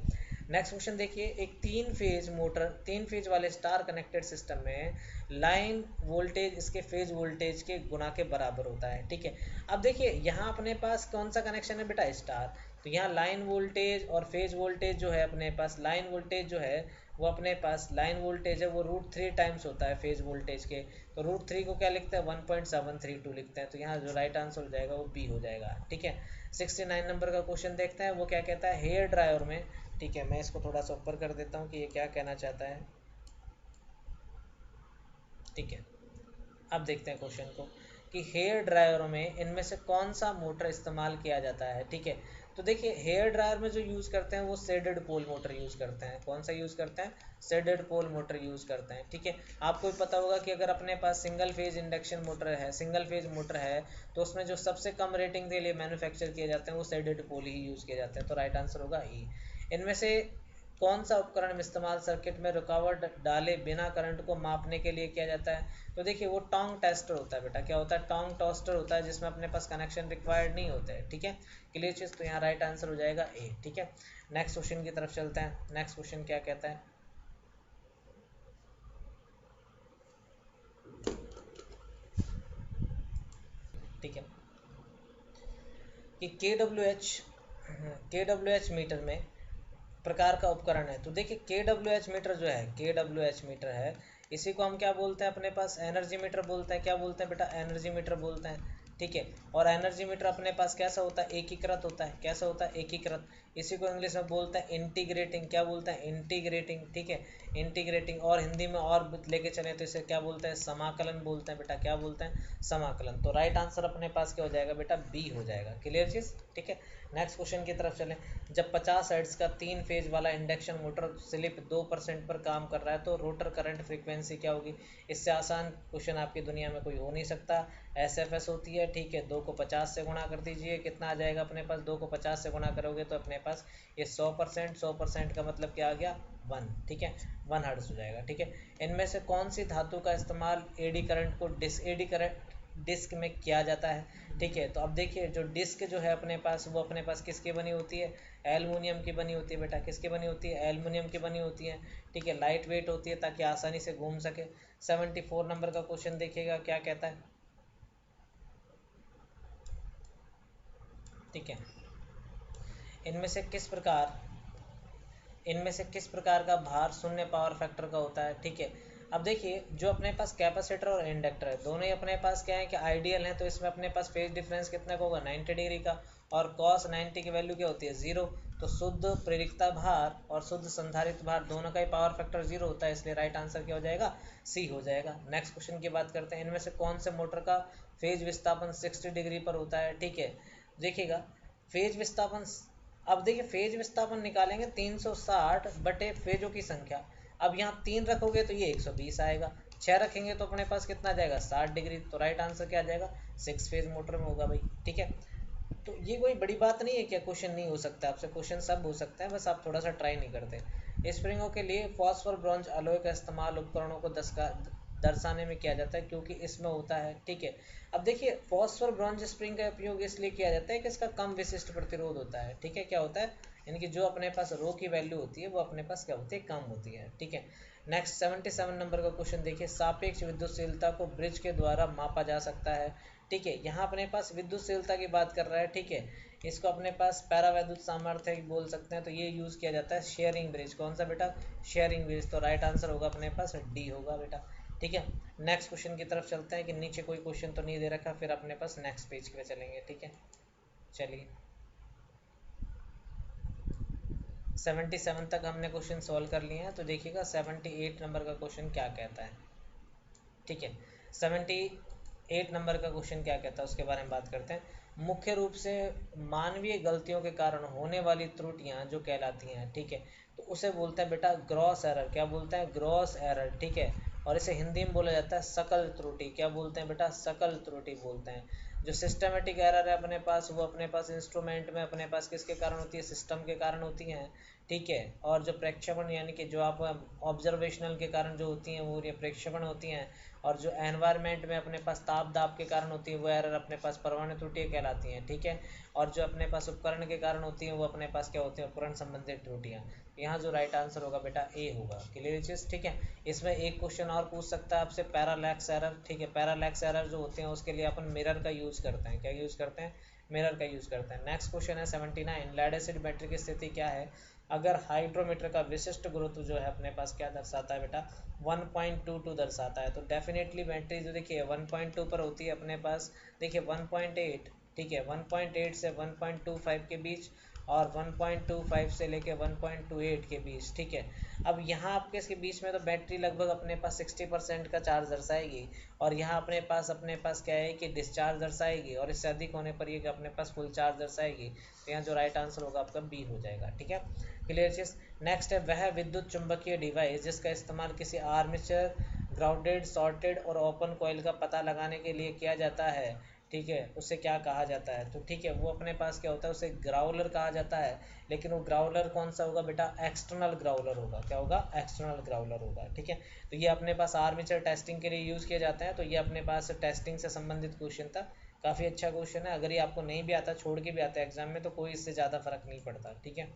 नेक्स्ट क्वेश्चन देखिए, एक 3 फेज वाले स्टार कनेक्टेड सिस्टम में लाइन वोल्टेज इसके फेज वोल्टेज के गुना के बराबर होता है, ठीक है। अब देखिए यहाँ अपने पास कौन सा कनेक्शन है बेटा, स्टार, तो यहाँ लाइन वोल्टेज और फेज वोल्टेज जो है अपने पास, लाइन वोल्टेज जो है वो अपने पास, लाइन वोल्टेज है वो √3 टाइम्स होता है फेज वोल्टेज के, तो √3 को क्या लिखते हैं 1.732 लिखते हैं, तो यहाँ जो राइट आंसर हो जाएगा वो बी हो जाएगा, ठीक है। 69 नंबर का क्वेश्चन देखते हैं, वो क्या कहता है, हेयर ड्रायर में, ठीक है, मैं इसको थोड़ा सा ऊपर कर देता हूँ कि ये क्या कहना चाहता है, ठीक है। अब देखते हैं क्वेश्चन को कि हेयर ड्रायरों में इनमें से कौन सा मोटर इस्तेमाल किया जाता है, ठीक है। तो देखिए हेयर ड्रायर में जो यूज़ करते हैं वो शेडेड पोल मोटर यूज़ करते हैं, कौन सा यूज़ करते हैं, शेडेड पोल मोटर यूज़ करते हैं, ठीक है। आपको भी पता होगा कि अगर अपने पास सिंगल फेज इंडक्शन मोटर है, सिंगल फेज मोटर है, तो उसमें जो सबसे कम रेटिंग के लिए मैन्युफैक्चर किए जाते हैं वो शेडेड पोल ही यूज़ किए जाते हैं, तो राइट आंसर होगा ई। इनमें से कौन सा उपकरण इस्तेमाल सर्किट में रुकावट डाले बिना करंट को मापने के लिए किया जाता है, तो देखिए वो टोंग टेस्टर होता है बेटा, क्या होता है, टोंग टेस्टर होता है, जिसमें अपने पास कनेक्शन रिक्वायर्ड नहीं होते हैं, ठीक है, क्लियर चीज़, तो यहाँ राइट आंसर हो जाएगा ए, ठीक है। नेक्स्ट क्वेश्चन की तरफ चलते हैं, नेक्स्ट क्वेश्चन क्या कहता है, ठीक है, कि KWH मीटर में प्रकार का उपकरण है, तो देखिए KWH मीटर जो है, KWH मीटर है, इसी को हम क्या बोलते हैं अपने पास, एनर्जी मीटर बोलते हैं, क्या बोलते हैं बेटा, एनर्जी मीटर बोलते हैं, ठीक है। और एनर्जी मीटर अपने पास कैसा होता है, एकीकृत होता है, कैसा होता है, एकीकृत, इसी को इंग्लिश में बोलते हैं इंटीग्रेटिंग, क्या बोलते हैं, इंटीग्रेटिंग, ठीक है, इंटीग्रेटिंग, और हिंदी में और लेके चले तो इसे क्या बोलते हैं, समाकलन बोलते हैं बेटा, क्या बोलते हैं, समाकलन, तो राइट आंसर अपने पास क्या हो जाएगा बेटा, बी हो जाएगा, क्लियर चीज़, ठीक है। नेक्स्ट क्वेश्चन की तरफ चलें, जब 50 हर्ट्ज का 3 फेज वाला इंडक्शन मोटर स्लिप 2% पर काम कर रहा है तो रोटर करंट फ्रीक्वेंसी क्या होगी, इससे आसान क्वेश्चन आपकी दुनिया में कोई हो नहीं सकता, SFS होती है, ठीक है, 2 को 50 से गुणा कर दीजिए, कितना आ जाएगा अपने पास, 2 को 50 से गुणा करोगे तो अपने पास ये 100% का मतलब क्या आ गया 1, ठीक है, 1 हर्ट्ज हो जाएगा, ठीक है। इनमें से कौन सी धातु का इस्तेमाल एडी करंट को एडी करंट डिस्क में किया जाता है, ठीक है। तो अब देखिए जो डिस्क जो है अपने पास वो अपने पास किसकी बनी होती है, एल्युमिनियम की बनी होती है बेटा, किसकी बनी होती है, एल्युमिनियम की बनी होती है, ठीक है, लाइट वेट होती है ताकि आसानी से घूम सके। 74 नंबर का क्वेश्चन देखिएगा क्या कहता है, ठीक है, इनमें से किस प्रकार का भार शून्य पावर फैक्टर का होता है, ठीक है। अब देखिए जो अपने पास कैपेसिटर और इंडक्टर है दोनों ही अपने पास क्या है कि आइडियल है, तो इसमें अपने पास फेज डिफरेंस कितने का होगा 90 डिग्री का, और cos 90 की वैल्यू क्या होती है 0, तो शुद्ध प्रेरिकता भार और शुद्ध संधारित्र भार दोनों का ही पावर फैक्टर 0 होता है, इसलिए राइट आंसर क्या हो जाएगा, सी हो जाएगा। नेक्स्ट क्वेश्चन की बात करते हैं, इनमें से कौन से मोटर का फेज विस्थापन 60 डिग्री पर होता है, ठीक है। देखिएगा फेज विस्थापन, अब देखिए फेज विस्थापन निकालेंगे 360 बटे फेजों की संख्या, अब यहाँ 3 रखोगे तो ये 120 आएगा, 6 रखेंगे तो अपने पास कितना आ जाएगा 60 डिग्री, तो राइट आंसर क्या आ जाएगा 6 फेज मोटर में होगा भाई, ठीक है। तो ये कोई बड़ी बात नहीं है क्या क्वेश्चन नहीं हो सकता आपसे, क्वेश्चन सब हो सकता है, बस आप थोड़ा सा ट्राई नहीं करते। स्प्रिंगों के लिए फॉस्फोर ब्रॉन्ज अलॉय का इस्तेमाल उपकरणों को दर्शाने में किया जाता है क्योंकि इसमें होता है, ठीक है। अब देखिए फॉस्फोर ब्रॉन्ज स्प्रिंग का उपयोग इसलिए किया जाता है कि इसका कम विशिष्ट प्रतिरोध होता है, ठीक है, क्या होता है, यानी कि जो अपने पास रो की वैल्यू होती है वो अपने पास क्या होती है, कम होती है, ठीक है। नेक्स्ट 77 नंबर का क्वेश्चन देखिए, सापेक्ष विद्युतशीलता को ब्रिज के द्वारा मापा जा सकता है, ठीक है। यहाँ अपने पास विद्युतशीलता की बात कर रहा है, ठीक है, इसको अपने पास पैरावैद्युत सामर्थ्य बोल सकते हैं, तो ये यूज़ किया जाता है शेयरिंग ब्रिज, कौन सा बेटा, शेयरिंग ब्रिज, तो राइट आंसर होगा अपने पास डी होगा बेटा, ठीक है। नेक्स्ट क्वेश्चन की तरफ चलते हैं कि नीचे कोई क्वेश्चन तो नहीं दे रखा, फिर अपने पास नेक्स्ट पेज पे चलेंगे, ठीक है। चलिए 77 तक हमने क्वेश्चन सॉल्व कर लिए हैं, तो देखिएगा 78 नंबर का क्वेश्चन क्या कहता है, ठीक है। 78 नंबर का क्वेश्चन क्या कहता है उसके बारे में बात करते हैं। मुख्य रूप से मानवीय गलतियों के कारण होने वाली त्रुटियां जो कहलाती हैं, ठीक है, तो उसे बोलते हैं बेटा ग्रॉस एरर, क्या बोलते हैं, ग्रॉस एरर, ठीक है। और इसे हिंदी में बोला जाता है सकल त्रुटि, क्या बोलते हैं बेटा, सकल त्रुटि बोलते हैं। जो सिस्टमेटिक एरर है अपने पास वो अपने पास इंस्ट्रूमेंट में अपने पास किसके कारण होती है, सिस्टम के कारण होती हैं, ठीक है। और जो प्रक्षेपण यानी कि जो आप ऑब्जर्वेशनल के कारण जो होती हैं वो ये प्रक्षेपण होती हैं, और जो एनवायरनमेंट में अपने पास ताप दाब के कारण होती है वो एरर अपने पास परमाणु त्रुटियाँ कहलाती हैं, ठीक है। और जो अपने पास उपकरण के कारण होती हैं वो अपने पास क्या होती हैं, उपकरण संबंधित त्रुटियाँ। यहाँ जो राइट आंसर होगा बेटा ए होगा। क्लियर चीज़, ठीक है। इसमें एक क्वेश्चन और पूछ सकता है आपसे, पैरालैक्स एरर, ठीक है। पैरालैक्स एरर जो होते हैं उसके लिए अपन मिरर का यूज़ करते हैं। क्या यूज़ करते हैं? मिरर का यूज़ करते हैं। नेक्स्ट क्वेश्चन है 79, लेड एसिड बैटरी की स्थिति क्या है अगर हाइड्रोमीटर का विशिष्ट गुरुत्व जो है अपने पास क्या दर्शाता है बेटा, 1.22 दर्शाता है। तो डेफिनेटली बैटरी जो देखिए 1.2 पर होती है अपने पास, देखिए 1.8, ठीक है, 1.8 से 1.25 के बीच, और 1.25 से लेके 1.28 के बीच, ठीक है। अब यहाँ आपके इसके बीच में तो बैटरी लगभग अपने पास 60% का चार्ज दर्शाएगी, और यहाँ अपने पास क्या है कि डिस्चार्ज दर्शाएगी, और इससे अधिक होने पर ये अपने पास फुल चार्ज दर्शाएगी। तो यहाँ जो राइट आंसर होगा आपका बी हो जाएगा, ठीक है। क्लियर चीज़। नेक्स्ट है, वह विद्युत चुंबकीय डिवाइस जिसका इस्तेमाल किसी आर्मेचर, ग्राउंडेड, शॉर्टेड और ओपन कॉइल का पता लगाने के लिए किया जाता है, ठीक है, उसे क्या कहा जाता है? तो ठीक है, वो अपने पास क्या होता है, उसे ग्राउलर कहा जाता है। लेकिन वो ग्राउलर कौन सा होगा बेटा? एक्सटर्नल ग्राउलर होगा। क्या होगा? एक्सटर्नल ग्राउलर होगा, ठीक है। तो ये अपने पास आर्मेचर टेस्टिंग के लिए यूज़ किए जाते हैं। तो ये अपने पास टेस्टिंग से संबंधित क्वेश्चन था, काफ़ी अच्छा क्वेश्चन है। अगर ये आपको नहीं भी आता, छोड़ के भी आता है एग्जाम में, तो कोई इससे ज़्यादा फर्क नहीं पड़ता, ठीक है।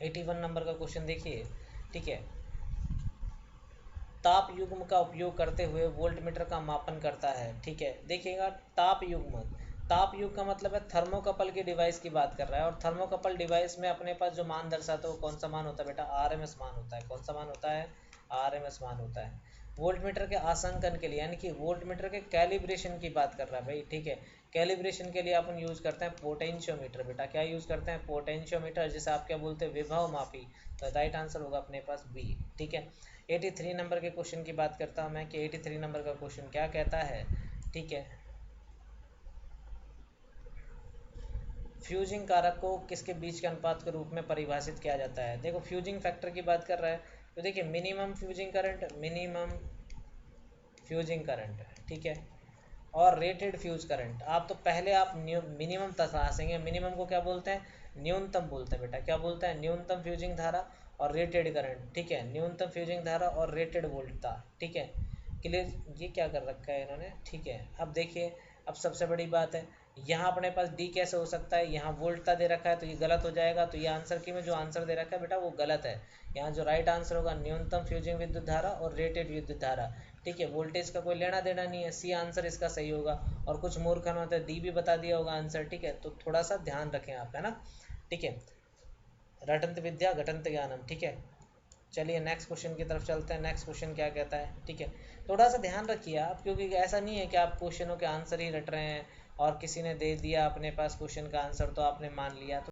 81 नंबर का क्वेश्चन देखिए, ठीक है। ताप युग्म का उपयोग करते हुए वोल्टमीटर का मापन करता है, ठीक है। देखिएगा, ताप युग्म का मतलब है थर्मोकपल की डिवाइस की बात कर रहा है, और थर्मोकपल डिवाइस में अपने पास जो मान दर्शाता है वो कौन सा मान होता है बेटा? आरएमएस मान होता है। कौन सा मान होता है? आरएमएस मान होता है। वोल्टमीटर के आंकलन के लिए, यानी कि वोल्टमीटर के कैलिब्रेशन की बात कर रहा है भाई, ठीक है। कैलिब्रेशन के लिए अपन यूज़ करते हैं पोटेंशियोमीटर बेटा। क्या यूज़ करते हैं? पोटेंशियोमीटर, जिसे आप क्या बोलते हैं? विभव मापी। तो राइट आंसर होगा अपने पास बी, ठीक है। 83 नंबर के क्वेश्चन की बात करता हूँ मैं कि 83 नंबर का क्वेश्चन क्या कहता है, ठीक है। फ्यूजिंग कारक को किसके बीच के अनुपात के रूप में परिभाषित किया जाता है? देखो, फ्यूजिंग फैक्टर की बात कर रहा है, तो देखिए मिनिमम फ्यूजिंग करंट, ठीक है, और रेटेड फ्यूज करंट। आप तो पहले आप मिनिमम तलाशेंगे। मिनिमम को क्या बोलते हैं? न्यूनतम बोलते हैं बेटा। क्या बोलते हैं? न्यूनतम फ्यूजिंग धारा और रेटेड करंट, ठीक है। न्यूनतम फ्यूजिंग धारा और रेटेड वोल्टता, ठीक है। क्लियर। ये क्या कर रखा है इन्होंने, ठीक है। अब देखिए, अब सबसे बड़ी बात है, यहाँ अपने पास डी कैसे हो सकता है? यहाँ वोल्टता दे रखा है, तो ये गलत हो जाएगा। तो ये आंसर की में जो आंसर दे रखा है बेटा वो गलत है। यहाँ जो राइट आंसर होगा न्यूनतम फ्यूजिंग विद्युत धारा और रेटेड विद्युत धारा, ठीक है। वोल्टेज का कोई लेना देना नहीं है। सी आंसर इसका सही होगा। और कुछ मूर्ख होता है, डी भी बता दिया होगा आंसर, ठीक है। तो थोड़ा सा ध्यान रखें आप, है ना, ठीक है। रटंत विद्या घटंत ज्ञानम, ठीक है। चलिए नेक्स्ट क्वेश्चन की तरफ चलते हैं। नेक्स्ट क्वेश्चन क्या कहता है, ठीक है। थोड़ा सा ध्यान रखिए आप, क्योंकि ऐसा नहीं है कि आप क्वेश्चनों के आंसर ही रट रहे हैं और किसी ने दे दिया अपने पास क्वेश्चन का आंसर तो आपने मान लिया। तो